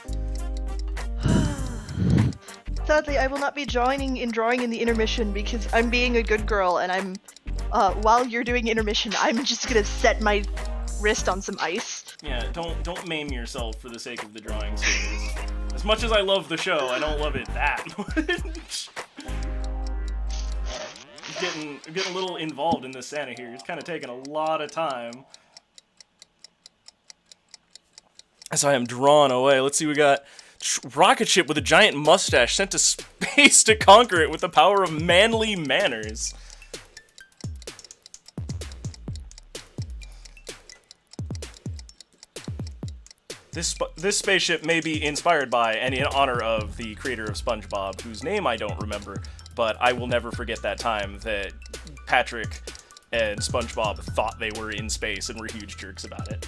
Sadly, I will not be joining in drawing in the intermission because I'm being a good girl and I'm, while you're doing intermission, I'm just gonna set my wrist on some ice. Yeah, don't maim yourself for the sake of the Drawing Circus. As much as I love the show, I don't love it that much. Getting a little involved in this Santa here. It's kind of taking a lot of time. As I am drawn away, let's see, we got rocket ship with a giant mustache sent to space to conquer it with the power of manly manners. This spaceship may be inspired by and in honor of the creator of SpongeBob, whose name I don't remember, but I will never forget that time that Patrick and SpongeBob thought they were in space and were huge jerks about it.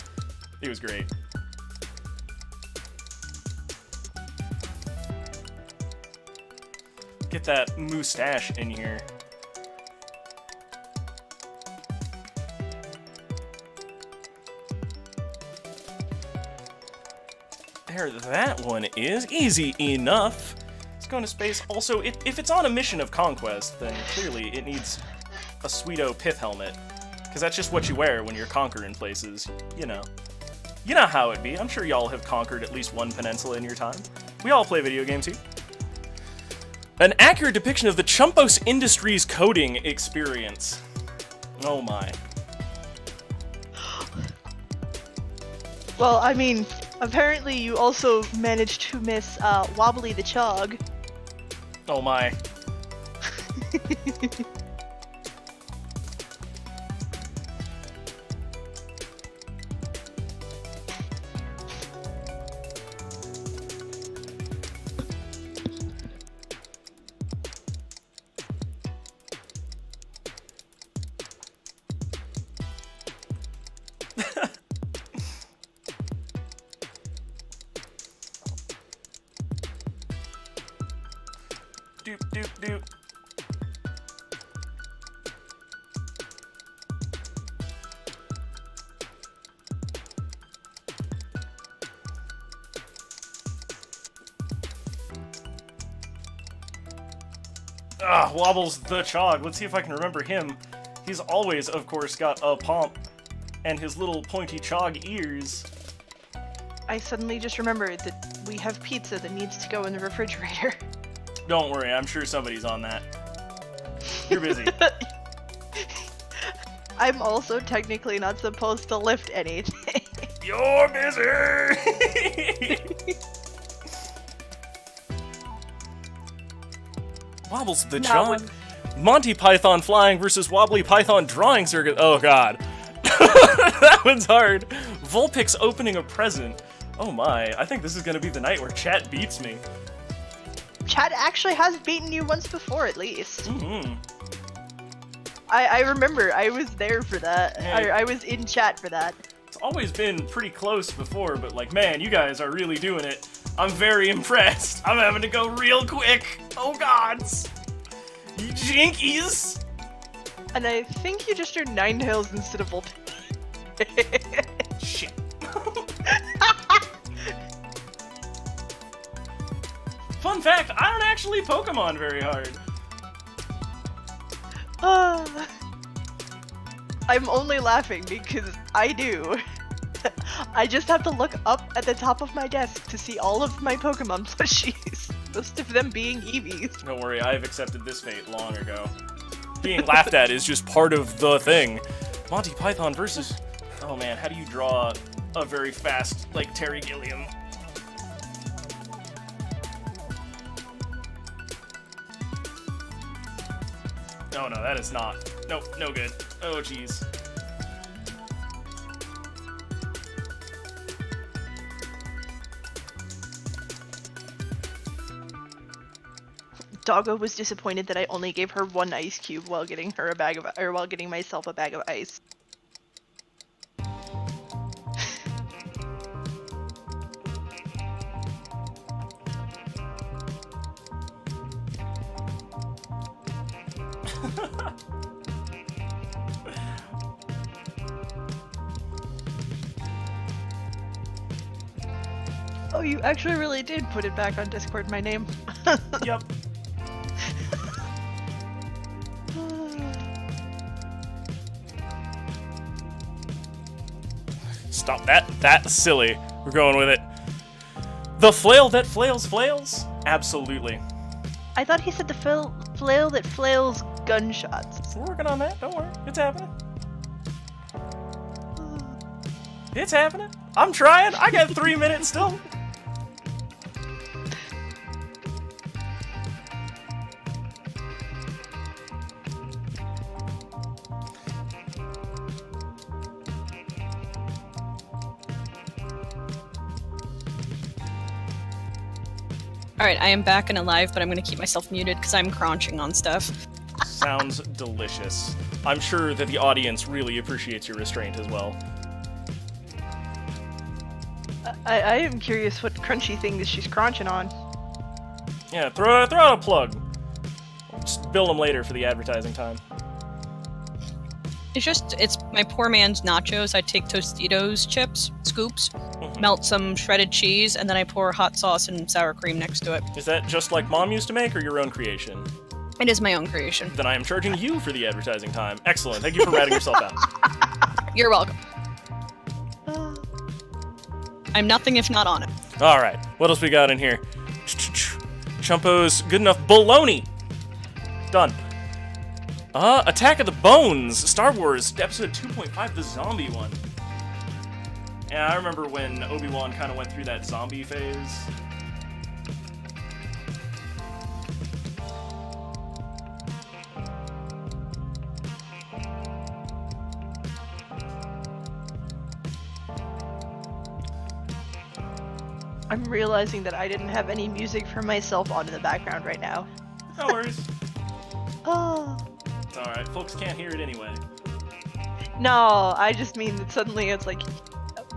It was great. Get that mustache in here. There that one is. Easy enough. It's going to space. Also, if it's on a mission of conquest, then clearly it needs a sweeto pith helmet. Because that's just what you wear when you're conquering places, you know. You know how it be. I'm sure y'all have conquered at least one peninsula in your time. We all play video games here. An accurate depiction of the Chumpos Industries coding experience. Oh my. Well, I mean, apparently you also managed to miss Wobbly the Chog. Oh my. Doop, doop, doop. Ah, Wobbles the Chog. Let's see if I can remember him. He's always, of course, got a pomp and his little pointy Chog ears. I suddenly just remembered that we have pizza that needs to go in the refrigerator. Don't worry, I'm sure somebody's on that. You're busy. I'm also technically not supposed to lift anything. You're busy! Wobbles the Chog. Monty Python flying versus Wobbly Python drawing circuit. Oh god. That one's hard. Vulpix opening a present. Oh my, I think this is gonna be the night where chat beats me. Chat actually has beaten you once before, at least. Mm-hmm. I remember, I was there for that. Hey. I was in chat for that. It's always been pretty close before, but like, man, you guys are really doing it. I'm very impressed. I'm having to go real quick. Oh gods. You jinkies. And I think you just drew Ninetales instead of Vulpix. Shit. Fun fact, I don't actually Pokemon very hard. I'm only laughing because I do. I just have to look up at the top of my desk to see all of my Pokemon plushies. Most of them being Eevees. Don't worry, I've accepted this fate long ago. Being laughed at is just part of the thing. Monty Python versus... Oh man, how do you draw a very fast, like, Terry Gilliam? No, that is not. Nope, no good. Oh, jeez. Doggo was disappointed that I only gave her 1 ice cube while getting her while getting myself a bag of ice. Oh, you actually really did put it back on Discord, my name. Yep. Stop that. That's silly. We're going with it. The flail that flails? Absolutely. I thought he said the flail that flails gunshots. We're working on that. Don't worry. It's happening. It's happening. I'm trying. I got 3 minutes still. Alright, I am back and alive, but I'm gonna keep myself muted because I'm crunching on stuff. Sounds delicious. I'm sure that the audience really appreciates your restraint as well. I am curious what crunchy thing that she's crunching on. Yeah, throw out a plug. Just bill them later for the advertising time. It's my poor man's nachos. I take Tostitos chips, scoops, melt some shredded cheese, and then I pour hot sauce and sour cream next to it. Is that just like Mom used to make, or your own creation? It is my own creation. Then I am charging you for the advertising time. Excellent. Thank you for ratting yourself out. You're welcome. I'm nothing if not on it. All right. What else we got in here? Chumpo's good enough bologna. Done. Attack of the Bones, Star Wars, episode 2.5, the zombie one. Yeah, I remember when Obi-Wan kind of went through that zombie phase. I'm realizing that I didn't have any music for myself on in the background right now. No worries. Oh. It's alright, folks can't hear it anyway. No, I just mean that suddenly it's like,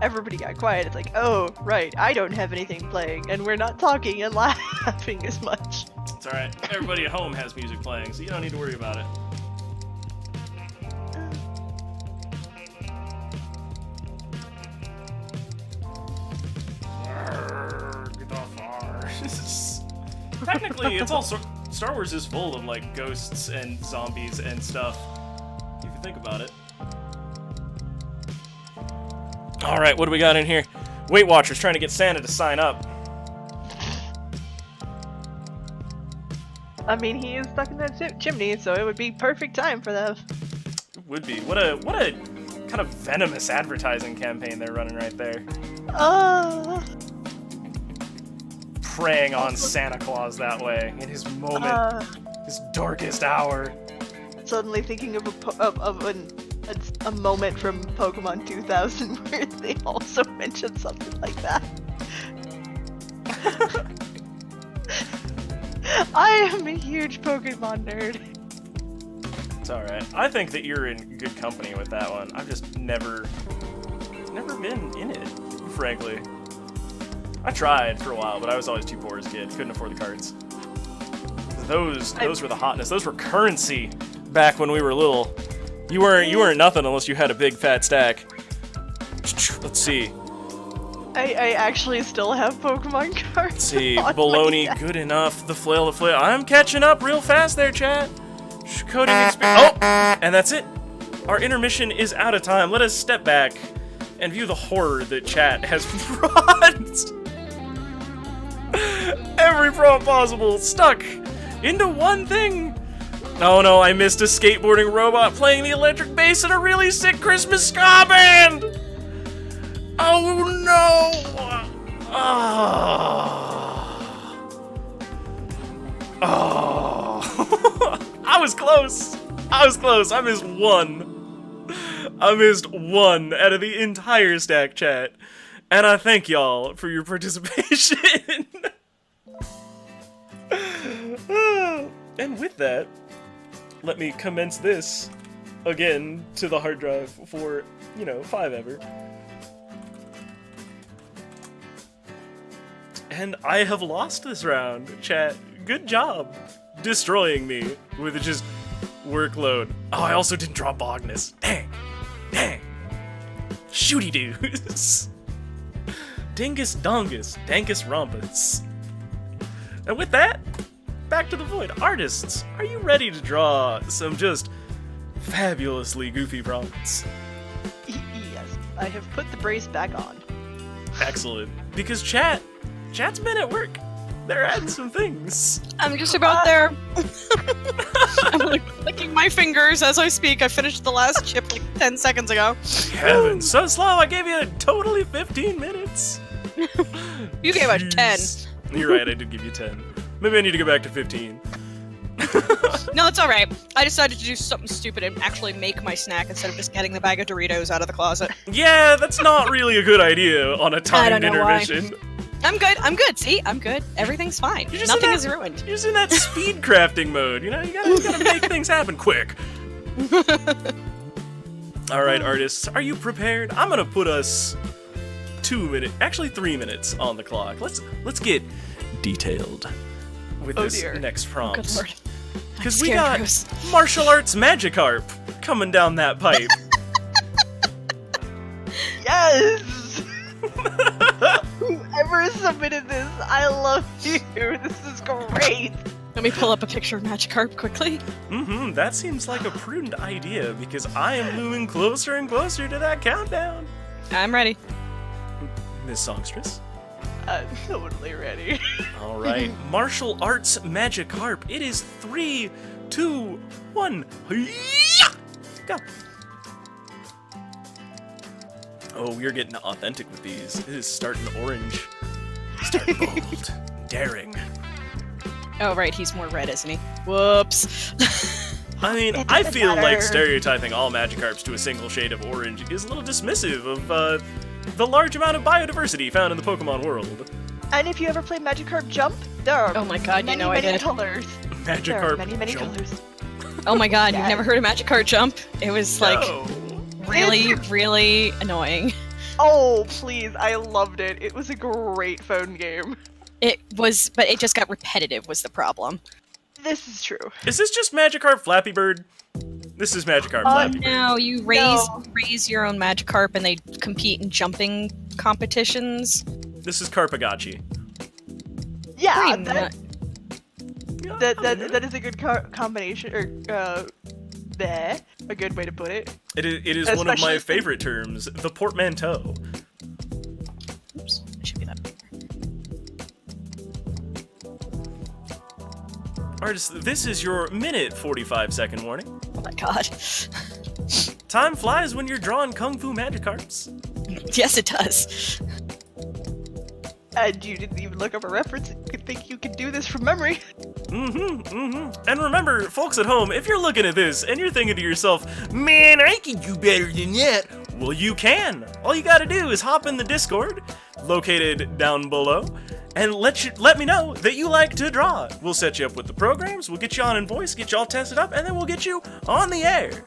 everybody got quiet. It's like, oh, right, I don't have anything playing, and we're not talking and laughing as much. It's alright, everybody at home has music playing, so you don't need to worry about it. Get off ours. Technically, it's all Star Wars is full of like ghosts and zombies and stuff. If you think about it. All right, what do we got in here? Weight Watchers trying to get Santa to sign up. I mean, he is stuck in that chimney, so it would be perfect time for them. It would be. What a kind of venomous advertising campaign they're running right there. Preying on Santa Claus that way in his moment, his darkest hour. Suddenly thinking of a moment from Pokemon 2000 where they also mentioned something like that. I am a huge Pokemon nerd. It's alright. I think that you're in good company with that one. I've just never been in it, frankly. I tried for a while, but I was always too poor as a kid. Couldn't afford the cards. Those were the hotness. Those were currency back when we were little. You weren't nothing unless you had a big fat stack. Let's see. I actually still have Pokemon cards. Let's see. Baloney, good enough. The flail. I'm catching up real fast there, chat. Coding experience. Oh, and that's it. Our intermission is out of time. Let us step back and view the horror that chat has brought. Every prompt possible stuck into one thing. Oh no, I missed a skateboarding robot playing the electric bass in a really sick Christmas ska band. Oh no. Oh. I was close. I was close. I missed one. I missed one out of the entire stack, chat. And I thank y'all for your participation. And with that, let me commence this again to the hard drive for, 5 ever. And I have lost this round, chat. Good job destroying me with just workload. Oh, I also didn't draw Bogness. Dang. Shooty doos. Dingus dongus, dankus rompus. And with that, back to the void. Artists, are you ready to draw some just fabulously goofy prompts? Yes, I have put the brace back on. Excellent. Because chat's been at work. They're adding some things. I'm just about there. I'm like clicking my fingers as I speak. I finished the last chip like 10 seconds ago. Heaven, so slow. I gave you totally 15 minutes. You gave us 10. You're right, I did give you 10. Maybe I need to go back to 15. No, it's alright. I decided to do something stupid and actually make my snack instead of just getting the bag of Doritos out of the closet. Yeah, that's not really a good idea on a timed intermission. I'm good. See, I'm good. Everyth's fine. Nothing is ruined. You're just in that speed crafting mode. You gotta make things happen quick. All right, artists, are you prepared? I'm gonna put us 3 minutes on the clock. Let's get detailed with this next prompt. Good lord. Because we got martial arts Magikarp coming down that pipe. Yes! Whoever submitted this, I love you. This is great. Let me pull up a picture of Magikarp quickly. That seems like a prudent idea because I am moving closer and closer to that countdown. I'm ready. Miss Songstress? I'm totally ready. All right, martial arts Magikarp. It is 3, 2, 1. Go. Oh, we're getting authentic with these. It is starting orange. Starting bold. Daring. Oh, right, he's more red, isn't he? Whoops. I mean, I feel like stereotyping all Magikarps to a single shade of orange is a little dismissive of the large amount of biodiversity found in the Pokemon world. And if you ever play Magikarp Jump, there are Oh my god, many, you know I many did. colors. Magikarp There are many Jump. colors. Oh my god, you've Yes. never heard of Magikarp Jump? It was No. really, really annoying. Oh, please, I loved it. It was a great phone game. It was, but it just got repetitive was the problem. This is true. Is this just Magikarp Flappy Bird? This is Magikarp Flappy Bird. No, you raise your own Magikarp and they compete in jumping competitions. This is Carpagachi. Yeah, Pretty that, Yeah, that is a good combination, or a good way to put it. It is one of my Especially- favorite terms, the portmanteau. Oops, it should be that. Artists, this is your minute 45-second warning. Oh my god. Time flies when you're drawing Kung Fu Magikarps. Yes, it does. And you didn't even look up a reference. You think you could do this from memory. And remember, folks at home, if you're looking at this and you're thinking to yourself, man, I can do better than that, well, you can. All you gotta do is hop in the Discord, located down below, and let me know that you like to draw. We'll set you up with the programs, we'll get you on in voice, get you all tested up, and then we'll get you on the air.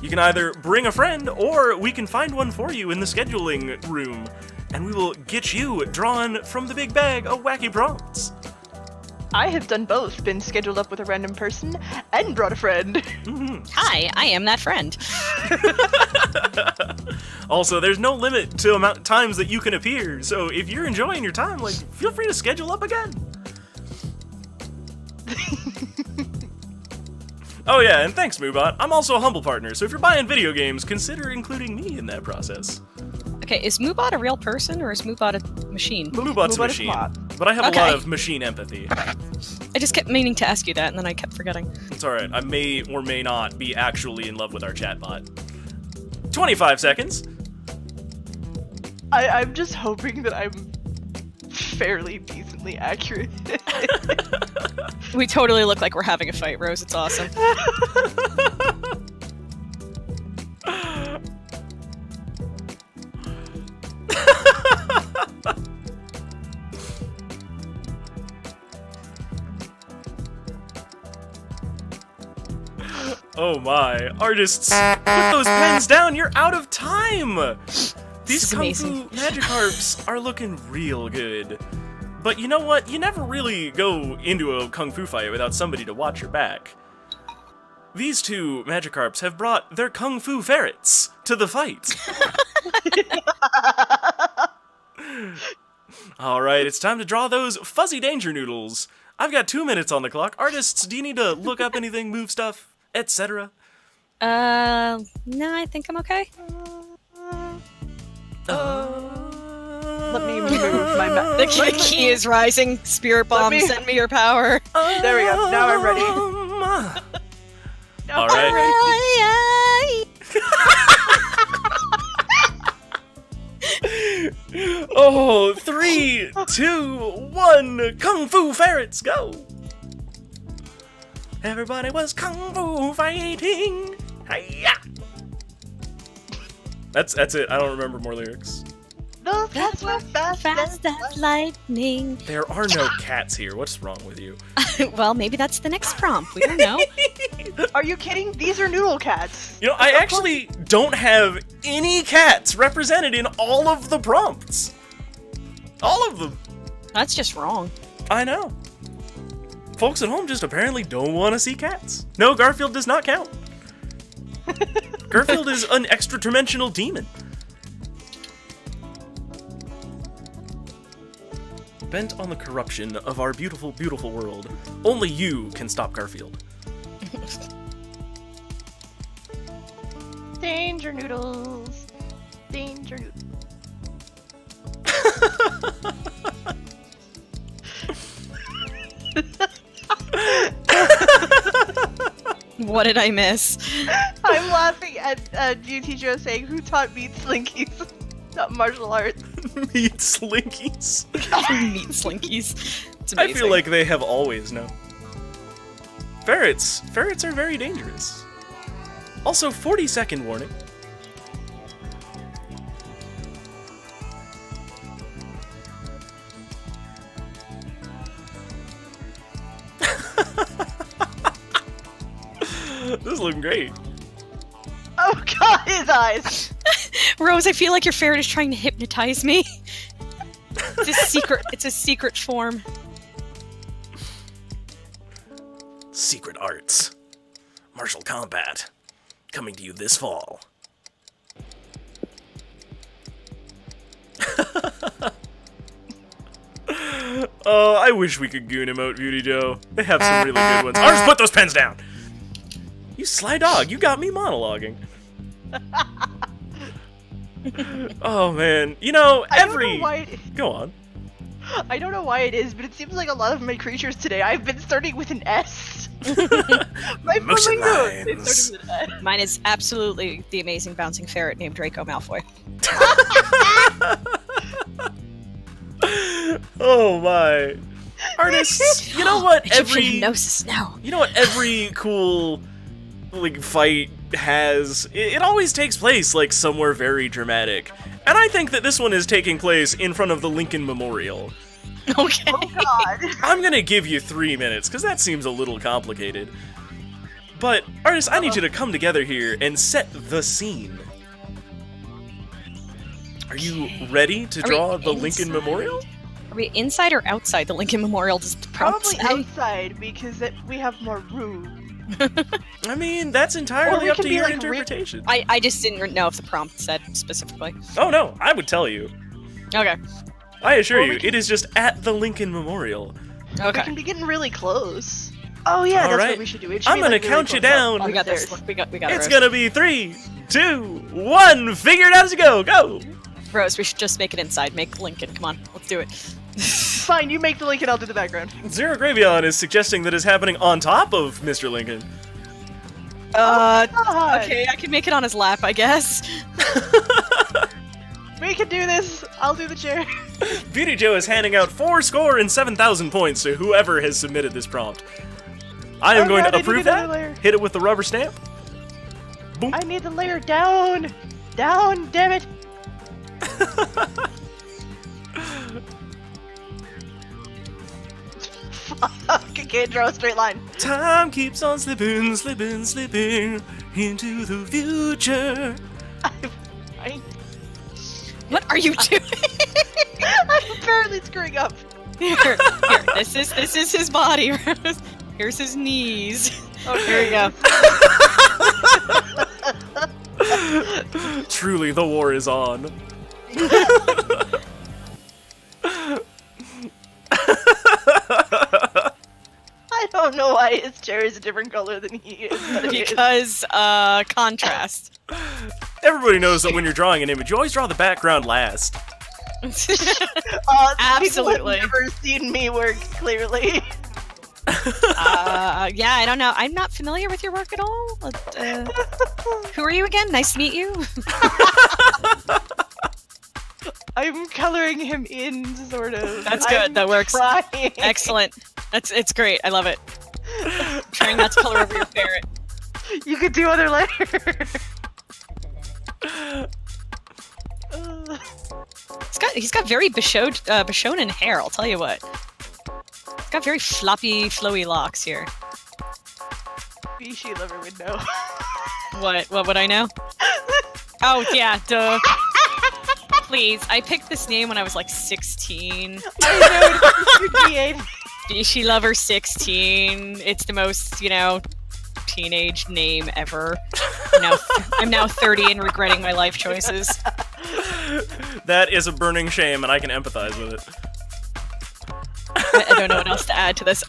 You can either bring a friend, or we can find one for you in the scheduling room, and we will get you drawn from the big bag of wacky prompts. I have done both, been scheduled up with a random person, and brought a friend. Hi, I am that friend. Also, there's no limit to amount times that you can appear, so if you're enjoying your time, feel free to schedule up again. Oh yeah, and thanks, Moobot. I'm also a humble partner, so if you're buying video games, consider including me in that process. Okay, is Moobot a real person or is Moobot a machine? Moobot's a Moobot is machine, not. but I have Okay. a lot of machine empathy. I just kept meaning to ask you that and then I kept forgetting. It's alright, I may or may not be actually in love with our chatbot. 25 seconds. I'm just hoping that I'm fairly decently accurate. We totally look like we're having a fight, Rose. It's awesome. Oh my, artists, put those pens down, you're out of time! These Kung amazing. Fu Magikarps are looking real good. But you know what? You never really go into a Kung Fu fight without somebody to watch your back. These two Magikarps have brought their Kung Fu ferrets to the fight. Alright, it's time to draw those fuzzy danger noodles. I've got 2 minutes on the clock. Artists, do you need to look up anything, move stuff, etc.? No, I think I'm okay. Let me move my mouth. The key is rising. Spirit bomb, send me your power. There we go. Now I'm ready. All right. Oh, 3, 2, 1, Kung Fu ferrets, go! Everybody was Kung Fu fighting. Hi-ya! That's it. I don't remember more lyrics. Those cats were fast as lightning. There are no cats here. What's wrong with you? Well, maybe that's the next prompt. We don't know. Are you kidding? These are noodle cats. You know, I actually don't have any cats represented in all of the prompts. All of them. That's just wrong. I know. Folks at home just apparently don't want to see cats. No, Garfield does not count. Garfield is an extra-dimensional demon. Bent on the corruption of our beautiful, beautiful world, only you can stop Garfield. Danger noodles. Danger noodles. What did I miss? I'm laughing at Beauty Joe saying, "Who taught me slinkies?" Not martial arts. Meat slinkies. Meat slinkies. It's I amazing. feel like they have always known. Ferrets. Ferrets are very dangerous. Also, 40-second warning. This is looking great. Oh God, his eyes. Rose, I feel like your ferret is trying to hypnotize me. It's a secret form. Secret arts. Martial combat. Coming to you this fall. Oh, I wish we could goon emote, Beauty Joe. They have some really good ones. Ours, put those pens down! You sly dog, you got me monologuing. Oh man, you know, Go on. I don't know why it is, but it seems like a lot of my creatures today, I've been starting with an S. My Motion flamingos, they lines. started with an S. Mine is absolutely the amazing bouncing ferret named Draco Malfoy. Oh my. Artists, you know what Egyptian now. You know what every cool fight has? It always takes place somewhere very dramatic. And I think that this one is taking place in front of the Lincoln Memorial. Okay. Oh God. I'm gonna give you 3 minutes, because that seems a little complicated. But, artists, I need you to come together here and set the scene. Are you ready to draw the Lincoln Memorial? Are we inside or outside the Lincoln Memorial? Does the prompt Probably say? outside because we have more room. I mean, that's entirely up can to be, your like, interpretation. I just didn't know if the prompt said specifically. Oh no, I would tell you. Okay. I assure Or you, we can- it is just at the Lincoln Memorial. We Okay. can be getting really close. Oh yeah, that's Alright. what we should do. It should I'm be, gonna really count you close up down. on We the got this. stairs. We got it. It's Rose. gonna be 3, 2, 1. Figure it out as you go. Go. Rose, we should just make it inside. Make Lincoln. Come on, let's do it. Fine, you make the link and I'll do the background. Zero Gravion is suggesting that it's happening on top of Mr. Lincoln. God. Okay, I can make it on his lap, I guess. We can do this. I'll do the chair. Beauty Joe is handing out 4,007,000 points to whoever has submitted this prompt. I am Oh, going God, to I need approve another that. layer. Hit it with the rubber stamp. Boom. I need the layer down. Down, damn it. Can't draw a straight line. Time keeps on slipping, slipping, slipping into the future. What are you doing? I'm apparently screwing up. Here. This is his body. Rose. Here's his knees. Oh, Here we go. Truly, the war is on. I don't know why his chair is a different color than he is. But it is. Because contrast. Everybody knows that when you're drawing an image, you always draw the background last. Absolutely. People have never seen me work clearly. Yeah, I don't know. I'm not familiar with your work at all. But, who are you again? Nice to meet you. I'm coloring him in, sort of. That's good. I'm That works. trying. Excellent. It's great. I love it. Trying not to color over your ferret. You could do other layers. He's got very Bishonen hair. I'll tell you what. He's got very floppy, flowy locks here. Bishi lover would know. What would I know? Oh yeah, duh. Please, I picked this name when I was like 16. I know. Bishi Lover 16. It's the most, teenage name ever. I'm now 30 and regretting my life choices. That is a burning shame, and I can empathize with it. I don't know what else to add to this.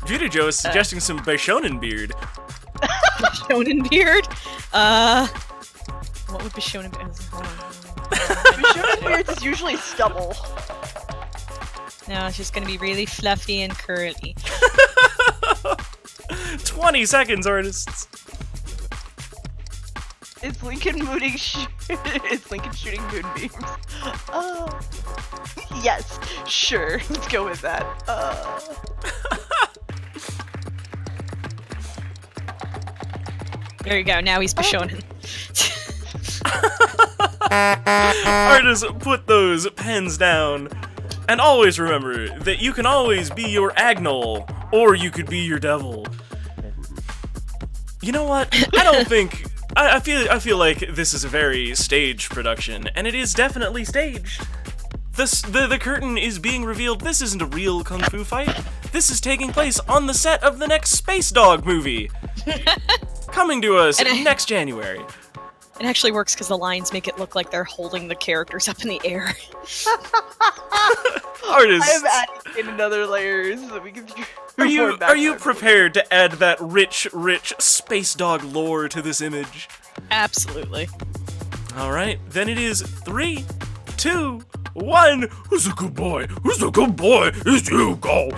Judy Joe is suggesting some Bishonen beard. Bishonen beard? What would Bishonen beard? Bishonen beard is usually stubble. No, it's just gonna be really fluffy and curly. 20 seconds, artists. It's Lincoln it's Lincoln shooting moonbeams. Yes, sure. Let's go with that. There you go. Now he's Bishonen. Artists, put those pens down. And always remember that you can always be your Agnol, or you could be your devil. You know what? I don't think... I feel like this is a very staged production, and it is definitely staged. The curtain is being revealed. This isn't a real kung fu fight. This is taking place on the set of the next Space Dog movie. Coming to us next January. It actually works because the lines make it look like they're holding the characters up in the air. Artists, I'm adding in another layer so that we can. Are you prepared to add that rich Space Dog lore to this image? Absolutely. All right, then it is 3, 2, 1. Who's a good boy? Who's a good boy? Is you go.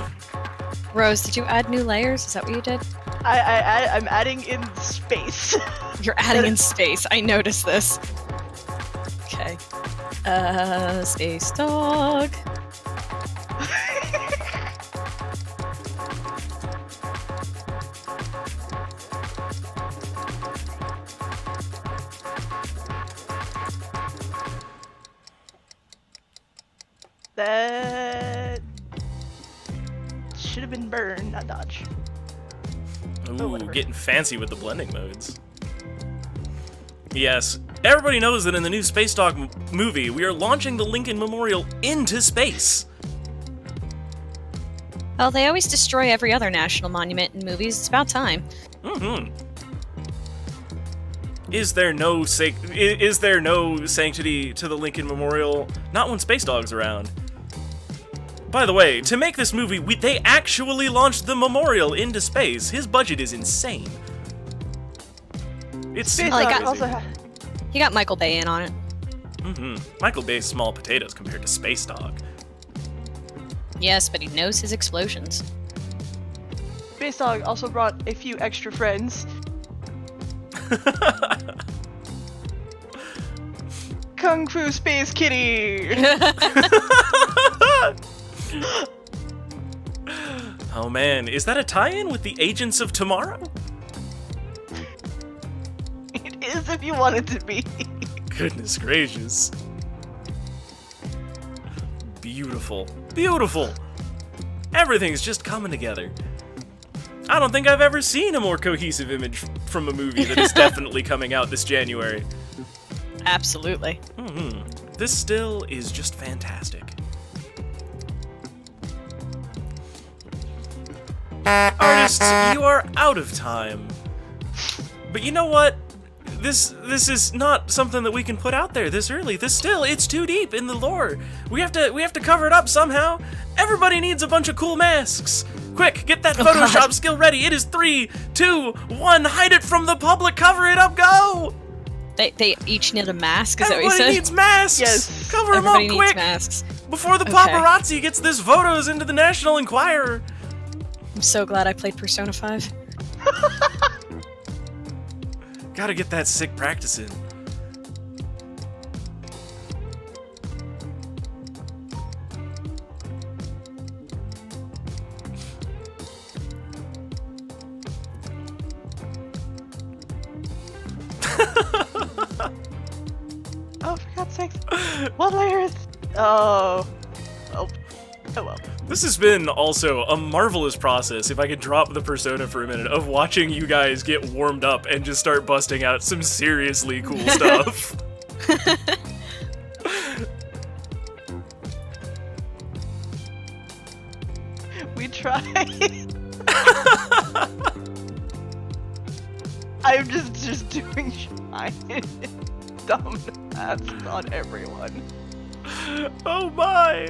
Rose, did you add new layers? Is that what you did? I'm adding in space. You're adding in space. I noticed this. Okay. Space Dog. That should have been burn, not dodge. Ooh, getting fancy with the blending modes. Yes, everybody knows that in the new Space Dog movie, we are launching the Lincoln Memorial into space. Well, they always destroy every other national monument in movies. It's about time. Mm-hmm. Is there no sanctity to the Lincoln Memorial? Not when Space Dog's around. By the way, to make this movie, they actually launched the memorial into space. His budget is insane. It's Space Well, Dog he got Michael Bay in on it. Mm-hmm. Michael Bay's small potatoes compared to Space Dog. Yes, but he knows his explosions. Space Dog also brought a few extra friends. Kung Fu Space Kitty! Oh man, is that a tie-in with the Agents of Tomorrow? It is if you want it to be. Goodness gracious. Beautiful. Beautiful. Everything's just coming together. I don't think I've ever seen a more cohesive image from a movie that is definitely coming out this January. Absolutely. This still is just fantastic. Artists, you are out of time. But you know what? This is not something that we can put out there this early. It's too deep in the lore. We have to cover it up somehow. Everybody needs a bunch of cool masks. Quick, get that Photoshop skill ready. It is 3, 2, 1. Hide it from the public. Cover it up. Go. They each need a mask. Is that what you Everybody said? needs masks. Yes. Cover them Everybody up needs quick masks. before the paparazzi gets this photos into the National Enquirer. I'm so glad I played Persona 5. Gotta get that sick practice in. Oh, for God's sakes. What layer is... Oh. Oh. Oh well. This has been also a marvelous process, if I could drop the persona for a minute, of watching you guys get warmed up and just start busting out some seriously cool stuff. We tried. I'm just doing giant dumb masks on everyone. Oh my!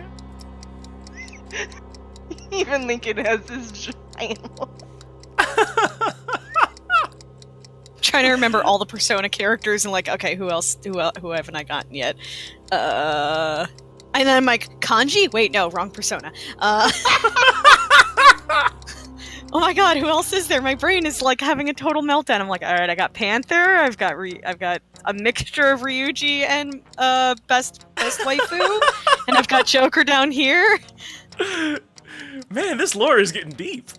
Even Lincoln has this giant one. Trying to remember all the Persona characters and like, okay, who haven't I gotten yet? And then I'm like, Kanji? Wait, no, wrong Persona. Oh my god, who else is there? My brain is like having a total meltdown. I'm like, all right, I got Panther. I've got a mixture of Ryuji and best waifu, and I've got Joker down here. Man, this lore is getting deep.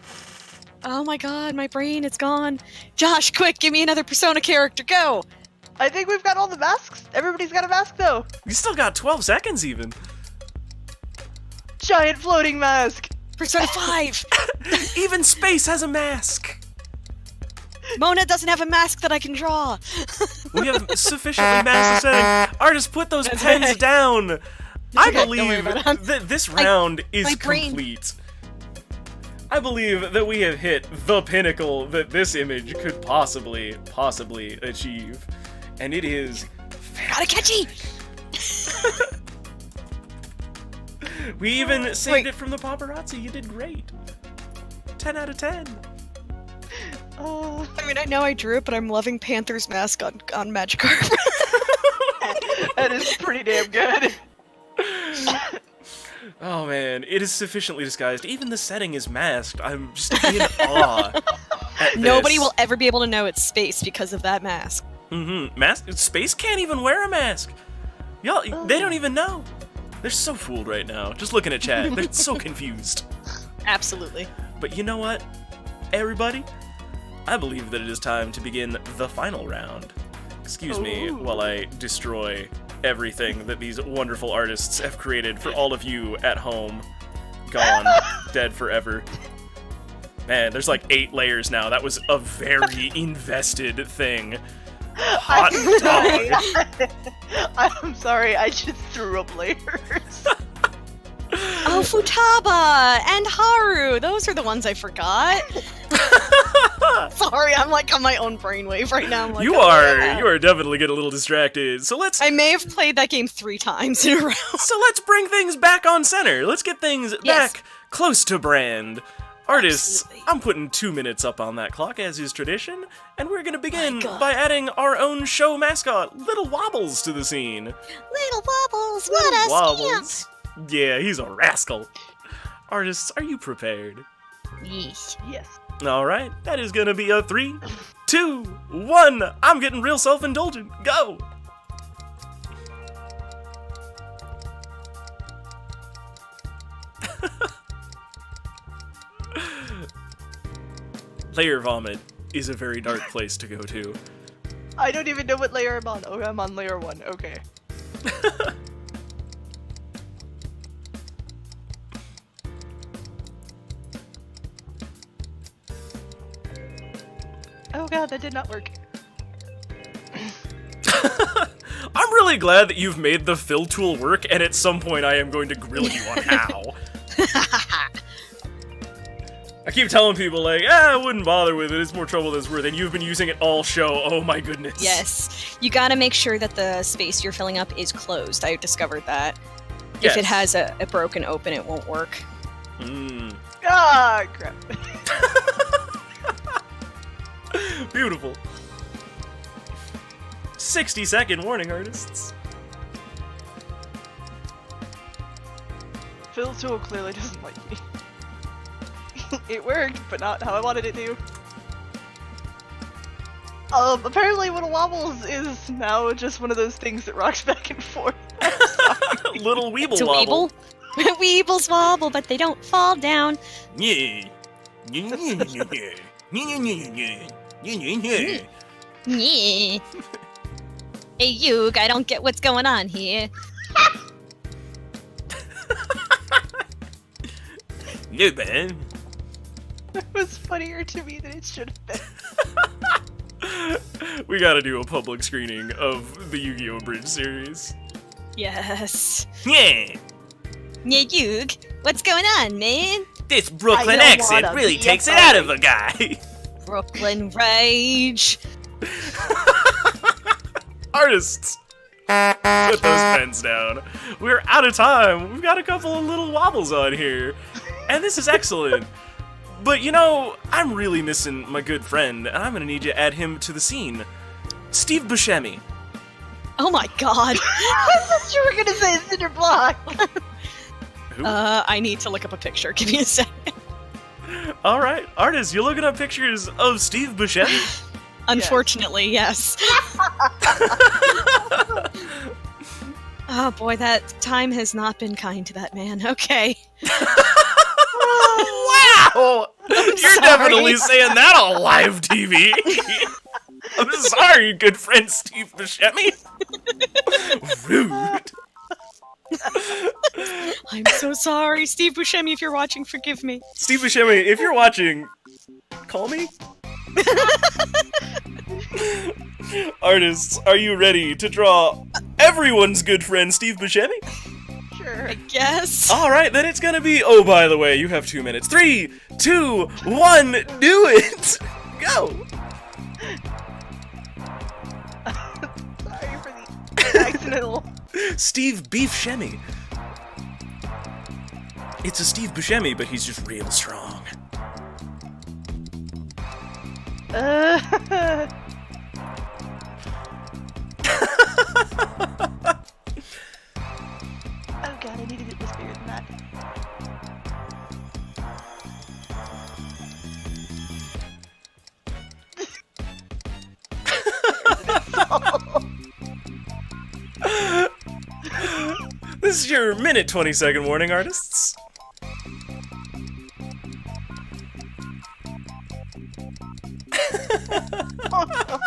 Oh my god, my brain, it's gone. Josh, quick, give me another Persona character, go! I think we've got all the masks. Everybody's got a mask though. You still got 12 seconds even. Giant floating mask. Persona 5! Even Space has a mask. Mona doesn't have a mask that I can draw. We have sufficiently masked setting. Artists, put those pens down. I okay, don't worry believe about it. that this round is my brain- complete. I believe that we have hit the pinnacle that this image could possibly achieve. And it is... Got a catchy! We even saved Wait. it from the paparazzi. You did great. 10 out of 10. Oh. I mean, I know I drew it, but I'm loving Panther's mask on Magikarp. That is pretty damn good. Oh man, it is sufficiently disguised. Even the setting is masked. I'm just in awe at this. Nobody will ever be able to know it's Space because of that mask. Mask. Space can't even wear a mask. Y'all, they don't even know. They're so fooled right now. Just looking at chat, they're so confused. Absolutely. But you know what, everybody? I believe that it is time to begin the final round. Excuse me while I destroy everything that these wonderful artists have created for all of you at home. Gone. Dead forever. Man, there's like 8 layers now. That was a very invested thing. Hot dog. I'm sorry, I just threw up layers. Oh, Futaba and Haru. Those are the ones I forgot. Sorry, I'm like on my own brainwave right now. I'm like, You oh, are yeah. definitely getting a little distracted. So let's I may have played that game 3 times in a row. bring things back on center. Let's get things Yes. back close to brand. Artists, Absolutely. I'm putting 2 minutes up on that clock, as is tradition, and we're gonna begin My God. by adding our own show mascot, Little Wobbles, to the scene. Little Wobbles, what a scamp! Wobbles. Yeah, he's a rascal. Artists, are you prepared? Yeesh. Yes. Alright, that is gonna be a 3, 2, 1. I'm getting real self-indulgent. Go! Layer vomit is a very dark place to go to. I don't even know what layer I'm on. Oh, I'm on layer 1. Okay. Oh god, that did not work. I'm really glad that you've made the fill tool work, and at some point I am going to grill you on how. I keep telling people, like, I wouldn't bother with it, it's more trouble than it's worth, and you've been using it all show, oh my goodness. Yes. You gotta make sure that the space you're filling up is closed. I discovered that. Yes. If it has a broken open, it won't work. Ah, crap. Beautiful. 60-second warning, artists. Fill tool clearly doesn't like me. It worked, but not how I wanted it to. Apparently what a wobbles is now just one of those things that rocks back and forth. Little weeble It's a wobble. weeble. Weebles wobble, but they don't fall down. Yeah. Yeah. Hey, Yug, I don't get what's going on here. No, man. It was funnier to me than it should have been. We gotta do a public screening of the Yu-Gi-Oh! Bridge series. Yes. Yeah! Yeah, Yug, what's going on, man? This Brooklyn I don't accent wanna really be takes a it out of bully. a guy. Brooklyn Rage. Artists! Put those pens down. We're out of time. We've got a couple of little wobbles on here. And this is excellent. But you know, I'm really missing my good friend, and I'm gonna need you to add him to the scene. Steve Buscemi. Oh my god. I thought you were gonna say Cinder Block. Who? I need to look up a picture. Give me a second. Alright, artists, you're looking up pictures of Steve Buscemi? Unfortunately, yes. Oh boy, that time has not been kind to that man. Okay. Wow! You're sorry. definitely saying that on live TV. I'm sorry, good friend Steve Buscemi. Rude. I'm so sorry. Steve Buscemi, if you're watching, forgive me. Steve Buscemi, if you're watching, call me. Artists, are you ready to draw everyone's good friend Steve Buscemi? Sure. Yes. Alright, then it's gonna be, oh, by the way, you have 2 minutes. 3, 2, 1, do it! Go! Sorry for the accidental. Steve Beef Shemmy. It's a Steve Buscemi, but he's just real strong. Oh god, I needed it this bigger than that. This is your minute 20-second warning, artists. Oh, no.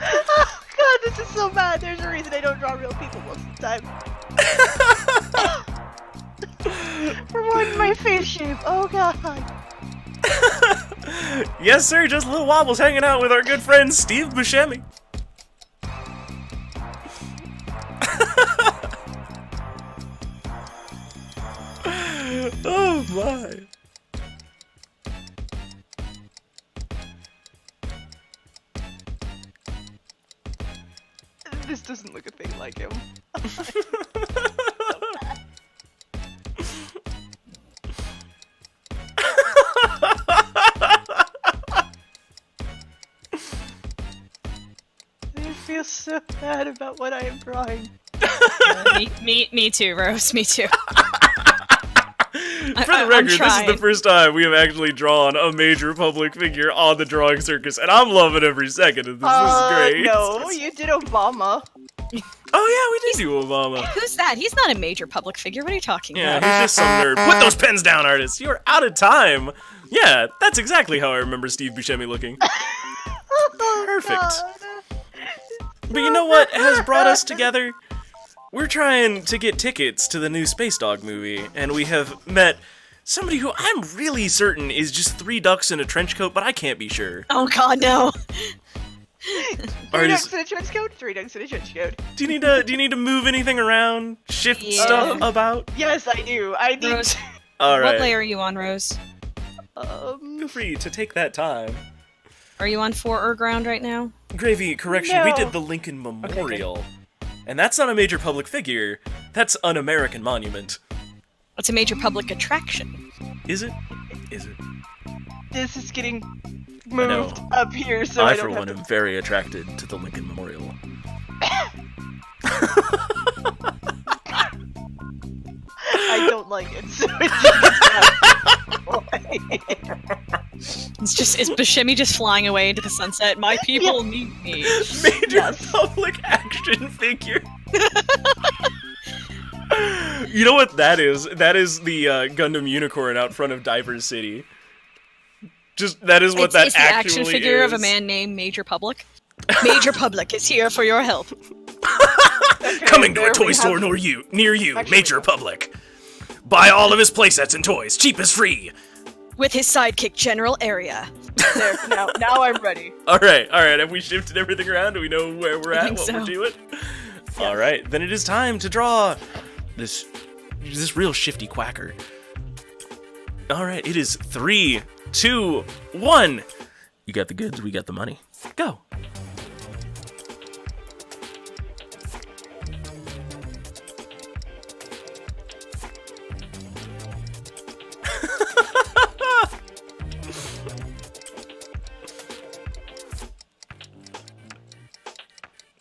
Oh god, this is so bad. There's a reason I don't draw real people most of the time. For one, my face shape. Oh god. Yes, sir, just little wobbles hanging out with our good friend Steve Buscemi. Oh my. This doesn't look a thing like him. I feel so bad about what I am drawing. Me too, Rose. Me too. For the record, this is the first time we have actually drawn a major public figure on the drawing circus, and I'm loving every second of this. This is great. No, you did Obama. Oh yeah, we did do Obama. Who's that? He's not a major public figure. What are you talking Yeah, about? he's just some nerd. Put those pens down, artists. You're out of time. Yeah, that's exactly how I remember Steve Buscemi looking. Perfect. God. But you know what has brought us together? We're trying to get tickets to the new Space Dog movie, and we have met somebody who I'm really certain is just 3 ducks in a trench coat, but I can't be sure. Oh god, no. 3 ducks in a trench coat, 3 ducks in a trench coat. Do you need to move anything around? Shift stuff about? Yes, I do. I need Rose, All right. what layer are you on, Rose? Feel free to take that time. Are you on 4 ground right now? Gravy, correction, we No. did the Lincoln Memorial. And that's not a major public figure. That's an American monument. It's a major public attraction. Is it? Is it? This is getting know. moved up here, so I I, don't for have one, to... am very attracted to the Lincoln Memorial. I don't like it, so it It's Buscemi just flying away into the sunset. My people need me. Major public action figure. You know what that is? That is the Gundam unicorn out front of Divers City. That is what It's that the action figure is. of a man named Major Public. Major Public is here for your help. Coming to a there toy we store have- near you, Actually- Major Public. Buy all of his playsets and toys, cheap as free. With his sidekick, General Area. There, now I'm ready. All right. Have we shifted everything around? Do we know where we're at? think What so. we're doing? All right, then it is time to draw this real shifty quacker. All right, it is 3, 2, 1. You got the goods, we got the money. Go.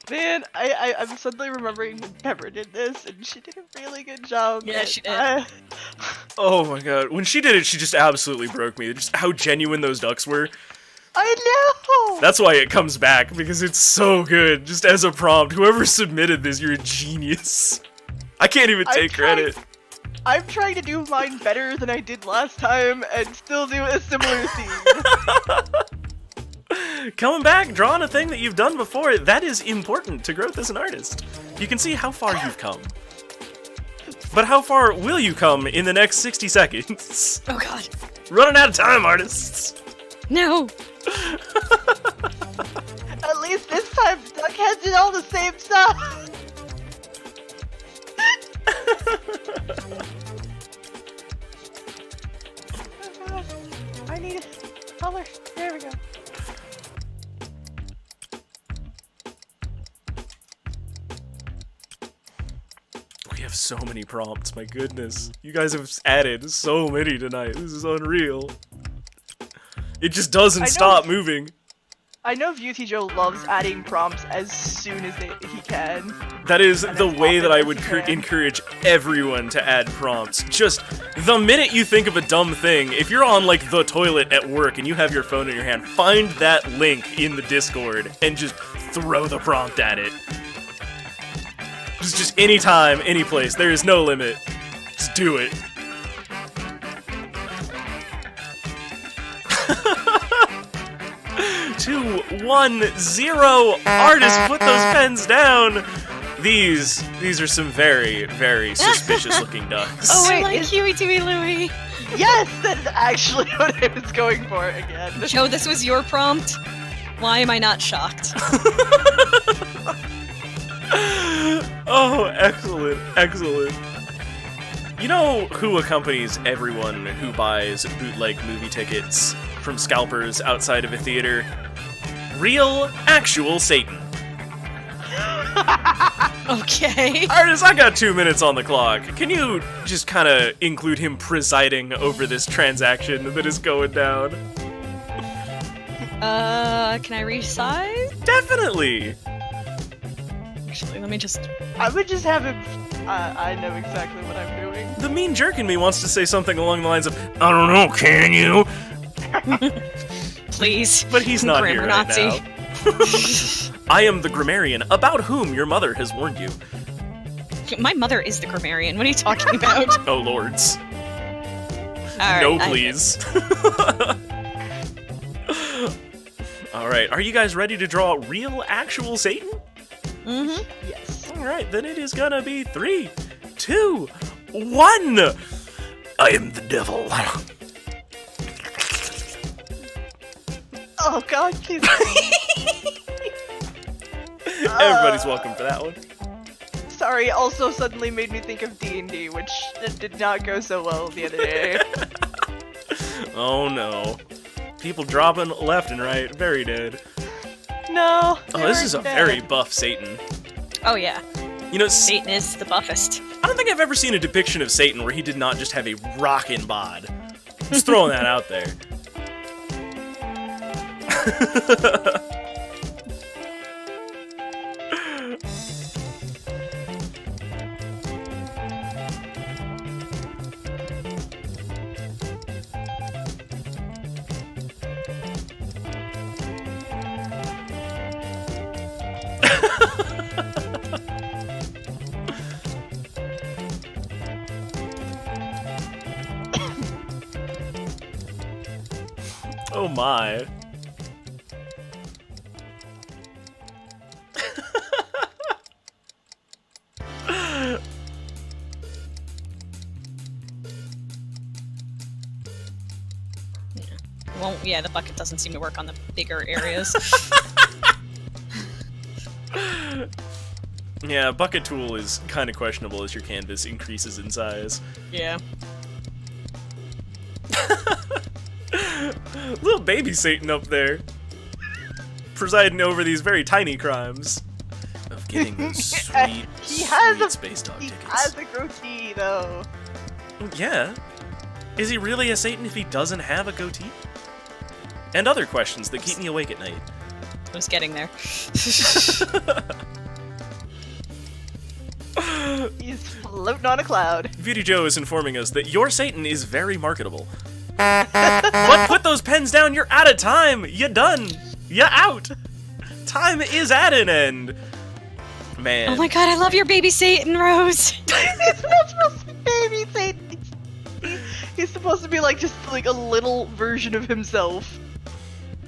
Man, I'm suddenly remembering when Pepper did this, and she did a really good job. Yeah, and she did. Oh my god, when she did it, she just absolutely broke me. Just how genuine those ducks were. I know! That's why it comes back, because it's so good. Just as a prompt, whoever submitted this, you're a genius. I can't even take credit. I'm trying to do mine better than I did last time, and still do a similar theme. Coming back, drawing a thing that you've done before, that is important to growth as an artist. You can see how far you've come. But how far will you come in the next 60 seconds? Oh god. Running out of time, artists. No. At least this time, Duckheads did all the same stuff! I need a color. There we go. We have so many prompts, my goodness. You guys have added so many tonight. This is unreal. It just doesn't stop moving. I know Beauty Joe loves adding prompts as soon as he can. That is And the then way pop that it I as would you can. encourage everyone to add prompts. Just the minute you think of a dumb thing, if you're on like the toilet at work and you have your phone in your hand, find that link in the Discord and just throw the prompt at it. Just anytime, any place. There is no limit. Just do it. 2, 1, 0. Artists, put those pens down. These are some very, very suspicious looking ducks. Oh, wait, like is- Huey, Dewey, Louie. Yes, that's actually what I was going for again. Joe, this was your prompt. Why am I not shocked? Oh, excellent, excellent. You know who accompanies everyone who buys bootleg movie tickets from scalpers outside of a theater? Real, actual Satan. Okay. Artist, I got 2 minutes on the clock. Can you just kind of include him presiding over this transaction that is going down? Can I resize? Definitely. Actually, let me just... I would just have him. I know exactly what I'm doing. The mean jerk in me wants to say something along the lines of, I don't know, can you? Please. But he's not here Grammar right Nazi. now. I am the grammarian about whom your mother has warned you. My mother is the grammarian. What are you talking about? Oh, lords. Alright, No, please. Alright, are you guys ready to draw real, actual Satan? Mm-hmm. Yes. Alright, then it is gonna be 3, 2, 1! I am the devil. Oh god, please. Everybody's welcome for that one. Sorry, also suddenly made me think of D&D, which did not go so well the other day. Oh no. People dropping left and right, very dead. No. Oh, this is a very buff Satan. Oh yeah, You know, Satan is the buffest. I don't think I've ever seen a depiction of Satan where he did not just have a rockin' bod. Just throwing that out there. Oh my. Well, yeah, the bucket doesn't seem to work on the bigger areas. Yeah, bucket tool is kind of questionable as your canvas increases in size. Yeah. Little baby Satan up there, presiding over these very tiny crimes of getting those sweet, sweet Space Dog tickets. He has a goatee, though. Yeah. Is he really a Satan if he doesn't have a goatee? And other questions that keep me awake at night. I was getting there. He's floating on a cloud. Beauty Joe is informing us that your Satan is very marketable. But put those pens down, you're out of time! You done! You out! Time is at an end! Man. Oh my god, I love your baby Satan, Rose! He's not supposed to be baby Satan. He's supposed to be like just like a little version of himself.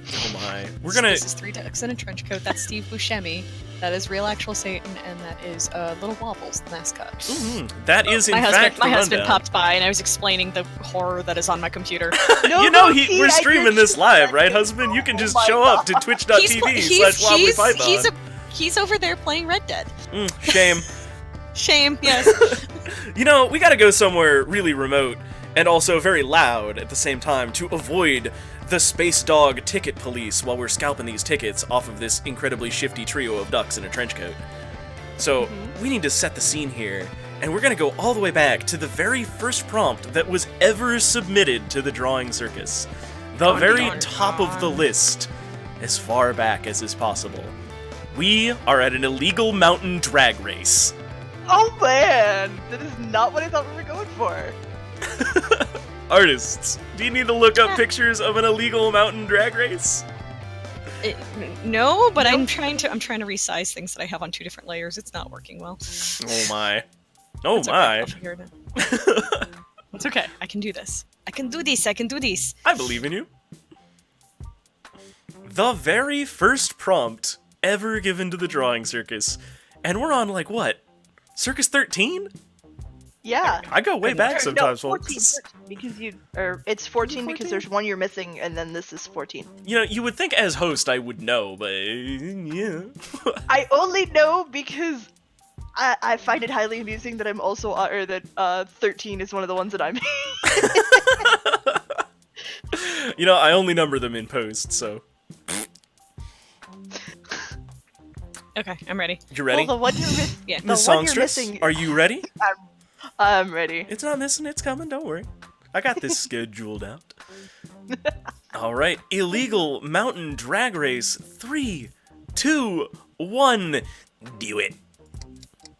Oh my. We're gonna... This is 3 ducks in a trench coat. That's Steve Buscemi. That is real actual Satan, and that is Little Wobbles, the mascot. That is in fact my the husband rundown. popped by, and I was explaining the horror that is on my computer. You know, goatee, we're I streaming did this just live, said right, it. husband? You can just Oh my show up to twitch.tv/WobblyPython. He's over there playing Red Dead. Shame. Shame, yes. You know, we gotta go somewhere really remote and also very loud at the same time to avoid the Space Dog ticket police while we're scalping these tickets off of this incredibly shifty trio of ducks in a trench coat. So, we need to set the scene here, and we're gonna go all the way back to the very first prompt that was ever submitted to the Drawing Circus. The very top of the list, as far back as is possible. We are at an illegal mountain drag race. Oh man, that is not what I thought we were going for. Artists, do you need to look up pictures of an illegal mountain drag race? No, but I'm trying to resize things that I have on 2 different layers. It's not working well. Oh my. Oh It's okay, my. I'll figure it out. It's okay. I can do this. I can do this. I can do this. I believe in you. The very first prompt ever given to the Drawing Circus. And we're on, like, what? Circus 13? Yeah. I go way back Or, sometimes, no, 14, folks. because it's 14 because there's one you're missing, and then this is 14. You know, you would think as host I would know, but yeah. I only know because I find it highly amusing that I'm also, or that 13 is one of the ones that I'm. You know, I only number them in post, so. Okay, I'm ready. You ready? Well, the one you're missing. Yeah. The Miss one you're Songstress, missing. are you ready? I'm ready. It's not missing, it's coming, don't worry. I got this scheduled out. Alright, illegal mountain drag race. 3, 2, 1, do it.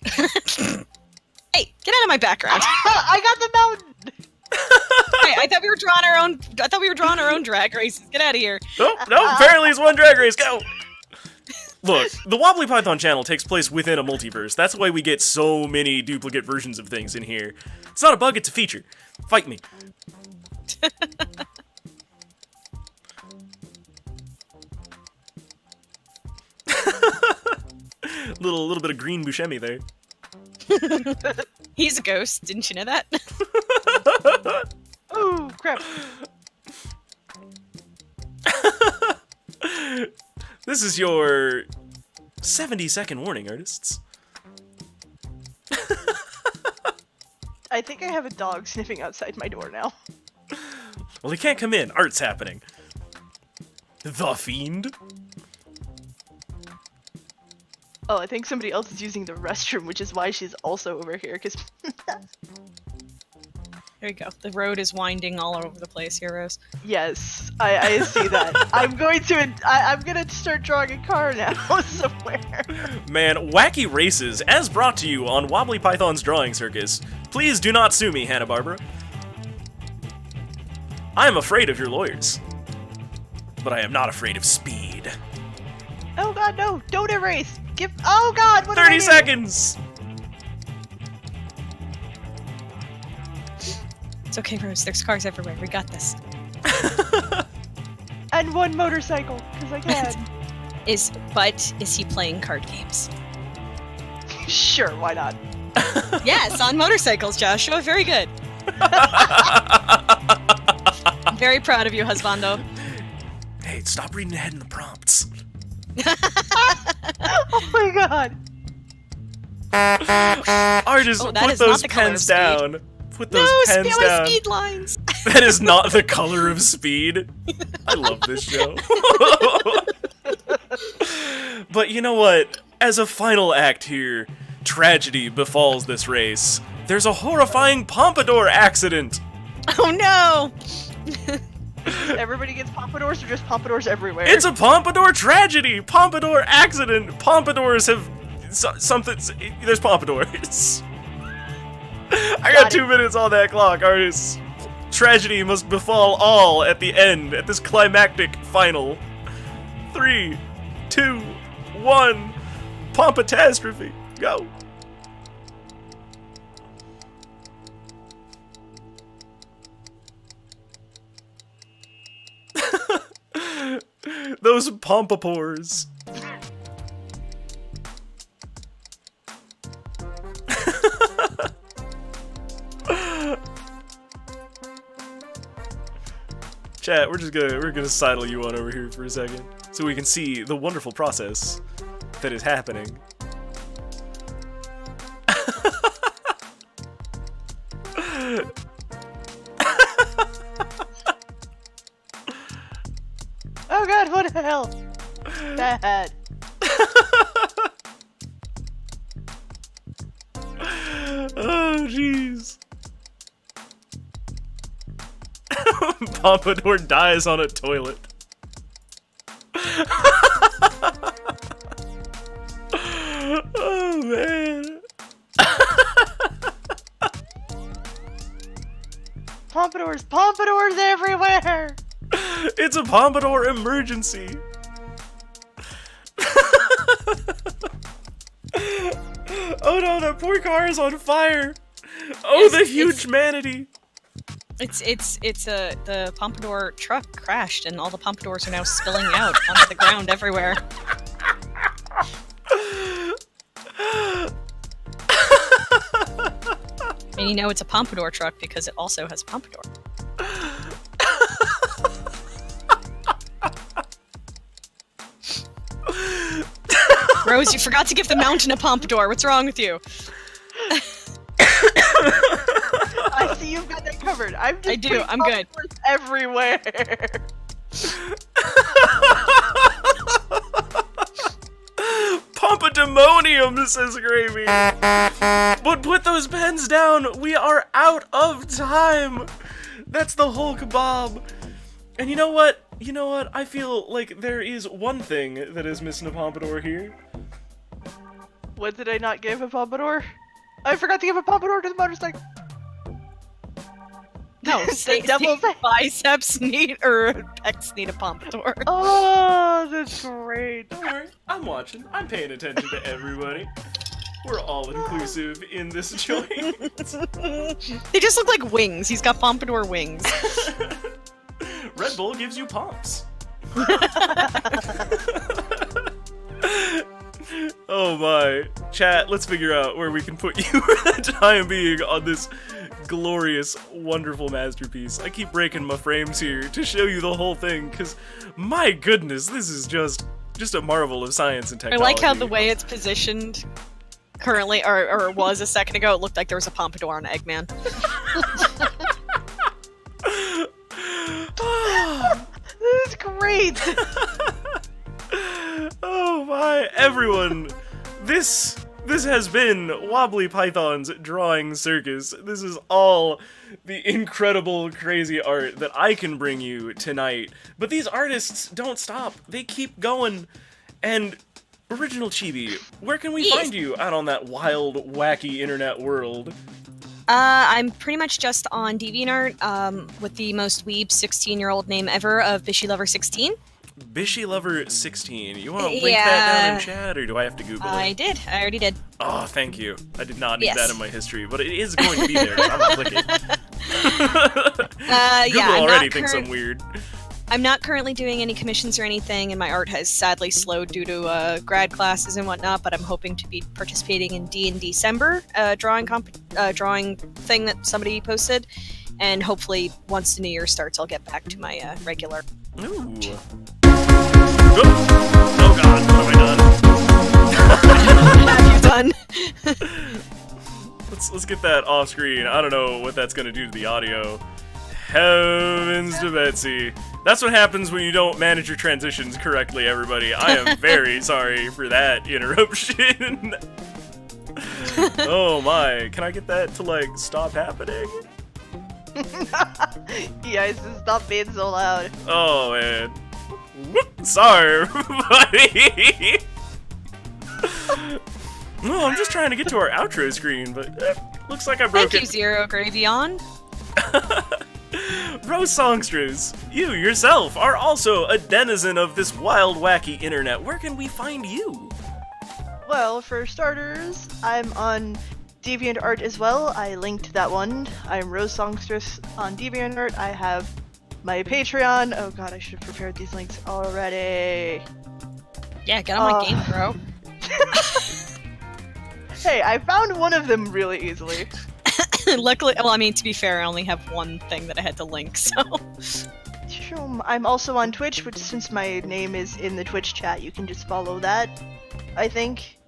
Hey, get out of my background. I got the mountain. Hey, I thought we were drawing our own. I thought we were drawing our own drag races. Get out of here. Nope, apparently it's one drag race, go! Look, the Wobbly Python channel takes place within a multiverse. That's why we get so many duplicate versions of things in here. It's not a bug, it's a feature. Fight me. Little bit of green Buscemi there. He's a ghost. Didn't you know that? Oh, crap. This is your 70-second warning, artists. I think I have a dog sniffing outside my door now. Well, he can't come in. Art's happening. The Fiend. Oh, I think somebody else is using the restroom, which is why she's also over here, because... There you go. The road is winding all over the place here, Rose. Yes, I see that. I'm gonna start drawing a car now somewhere. Man, wacky races, as brought to you on WobblyPython's Drawing Circus. Please do not sue me, Hanna-Barbera. I am afraid of your lawyers. But I am not afraid of speed. Oh god, no! Don't erase! Oh god, what 30 seconds! It's okay, Rose. There's cars everywhere. We got this. And one motorcycle, because I can. Is he playing card games? Sure, why not? Yes, on motorcycles, Joshua. Very good. I'm very proud of you, husbando. Hey, stop reading ahead in the prompts. Oh my god! Artists, Oh, that put is not those the color of pens speed. down. Put those No, pens down. speed lines. That is not the color of speed. I love this show. But you know what? As a final act here, tragedy befalls this race. There's a horrifying pompadour accident. Oh no! Everybody gets pompadours or just pompadours everywhere? It's a pompadour tragedy. Pompadour accident. Pompadours have something. There's pompadours. I got 2 minutes on that clock, artists. Tragedy must befall all at the end, at this climactic final. 3, 2, 1. Pompatastrophe. Go. Those pompapores. Chat, we're gonna sidle you on over here for a second, so we can see the wonderful process that is happening. Oh god, what the hell? Bad. Oh jeez. Pompadour dies on a toilet. Oh man. Pompadours everywhere! It's a pompadour emergency. Oh no, that poor car is on fire. Oh, the huge manatee. The pompadour truck crashed and all the pompadours are now spilling out onto the ground everywhere. And you know it's a pompadour truck because it also has a pompadour. Rose, you forgot to give the mountain a pompadour. What's wrong with you? I see you've got that covered. I'm just I do, I'm good. Everywhere. Pompademonium, says Gravy. But put those pens down. We are out of time. That's the whole kebab. And you know what? You know what? I feel like there is one thing that is missing a pompadour here. What did I not give a pompadour? I forgot to give a pompadour to the motorcycle. No, say biceps need or pecs need a pompadour. Oh, that's great. Don't worry, I'm watching. I'm paying attention to everybody. We're all inclusive in this joint. They just look like wings. He's got pompadour wings. Red Bull gives you pumps. Oh Oh my. Chat, let's figure out where we can put you for the time being on this glorious, wonderful masterpiece. I keep breaking my frames here to show you the whole thing, because my goodness, this is just a marvel of science and I technology. like how the way it's positioned currently, or was a second ago, it looked like there was a pompadour on Eggman. This is great! Oh my, everyone, this has been WobblyPython's Drawing Circus. This is all the incredible, crazy art that I can bring you tonight. But these artists don't stop. They keep going. And Original Chibi, where can we find you out on that wild, wacky internet world? I'm pretty much just on DeviantArt, with the most weeb 16-year-old name ever of BishyLover16. BishyLover16. You want to link that down in chat, or do I have to Google it? I did. I already did. Oh, thank you. I did not need that in my history, but it is going to be there. I'm gonna click it. Google already thinks I'm weird. I'm not currently doing any commissions or anything, and my art has sadly slowed due to grad classes and whatnot, but I'm hoping to be participating in December, drawing thing that somebody posted, and hopefully once the new year starts, I'll get back to my regular. Ooh. Oh god, what have I done? What have you done? Let's get that off screen. I don't know what that's gonna do to the audio. Heavens to Betsy. That's what happens when you don't manage your transitions correctly, everybody. I am very sorry for that interruption. Oh my, can I get that to like stop happening? Yes, stop being so loud. Oh man. Whoop, sorry, everybody. No, I'm just trying to get to our outro screen, but looks like I broke Thank you, Zero Gravy on. RoseSongstress, you yourself are also a denizen of this wild, wacky internet. Where can we find you? Well, for starters, I'm on DeviantArt as well. I linked that one. I'm RoseSongstress on DeviantArt. I have my Patreon. Oh god, I should have prepared these links already. Yeah, get on my game, bro. Hey, I found one of them really easily. Luckily, well, I mean, to be fair, I only have one thing that I had to link, so... I'm also on Twitch, which since my name is in the Twitch chat, you can just follow that, I think.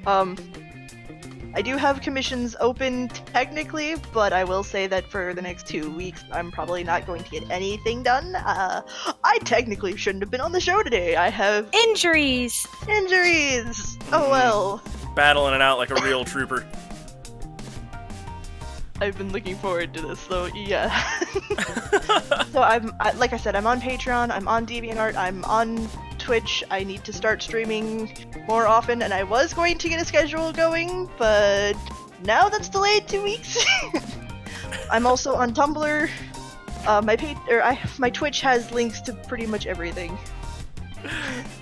I do have commissions open technically, but I will say that for the next 2 weeks, I'm probably not going to get anything done. I technically shouldn't have been on the show today. I have... Injuries! Injuries! Oh well. Battling it out like a real trooper. I've been looking forward to this, so yeah. So like I said, I'm on Patreon, I'm on DeviantArt, I'm on Twitch. I need to start streaming more often, and I was going to get a schedule going, but now that's delayed 2 weeks. I'm also on Tumblr. My Twitch has links to pretty much everything.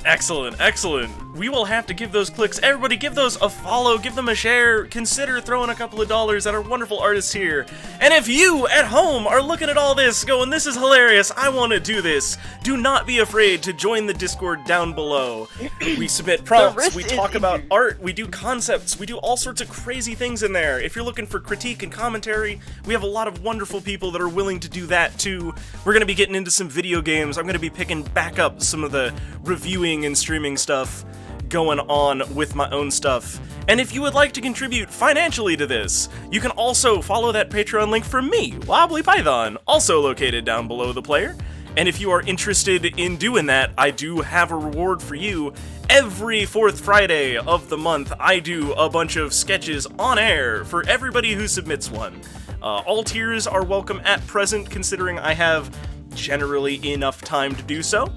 Excellent, excellent. We will have to give those clicks. Everybody give those a follow, give them a share, consider throwing a couple of dollars at our wonderful artists here. And if you at home are looking at all this going, this is hilarious, I want to do this, do not be afraid to join the Discord down below. We submit prompts, we talk about art, we do concepts, we do all sorts of crazy things in there. If you're looking for critique and commentary, we have a lot of wonderful people that are willing to do that too. We're going to be getting into some video games. I'm going to be picking back up some of the reviewing and streaming stuff going on with my own stuff. And if you would like to contribute financially to this, you can also follow that Patreon link from me, WobblyPython, also located down below the player. And if you are interested in doing that, I do have a reward for you. Every 4th Friday of the month, I do a bunch of sketches on air for everybody who submits one. All tiers are welcome at present, considering I have generally enough time to do so.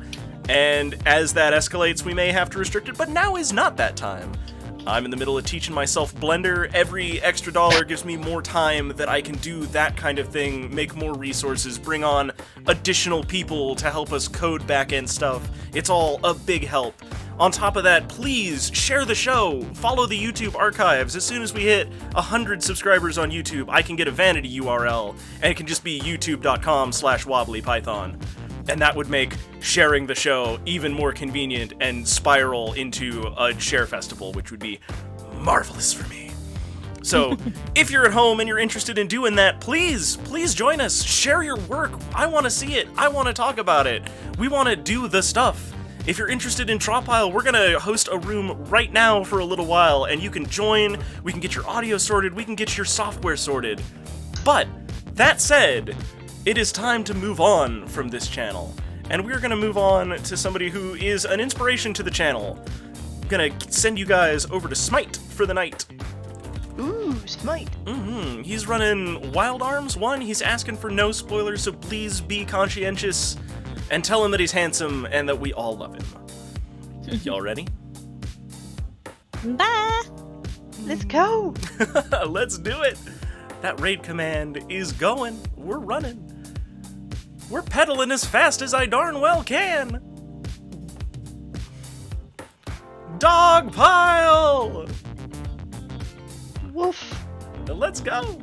And as that escalates, we may have to restrict it, but now is not that time. I'm in the middle of teaching myself Blender. Every extra dollar gives me more time that I can do that kind of thing, make more resources, bring on additional people to help us code back-end stuff. It's all a big help. On top of that, please share the show, follow the YouTube archives. As soon as we hit 100 subscribers on YouTube, I can get a vanity URL, and it can just be youtube.com/WobblyPython. and that would make sharing the show even more convenient and spiral into a share festival, which would be marvelous for me. So, if you're at home and you're interested in doing that, please join us. Share your work. I want to see it. I want to talk about it. We want to do the stuff. If you're interested in Tropile, we're going to host a room right now for a little while, and you can join. We can get your audio sorted. We can get your software sorted. But, that said, it is time to move on from this channel. And we're going to move on to somebody who is an inspiration to the channel. I'm going to send you guys over to Smite for the night. Ooh, Smite. He's running Wild Arms 1. He's asking for no spoilers, so please be conscientious and tell him that he's handsome and that we all love him. Y'all ready? Bye! Let's go! Let's do it! That raid command is going. We're running. We're pedaling as fast as I darn well can. Dog pile! Woof. Let's go!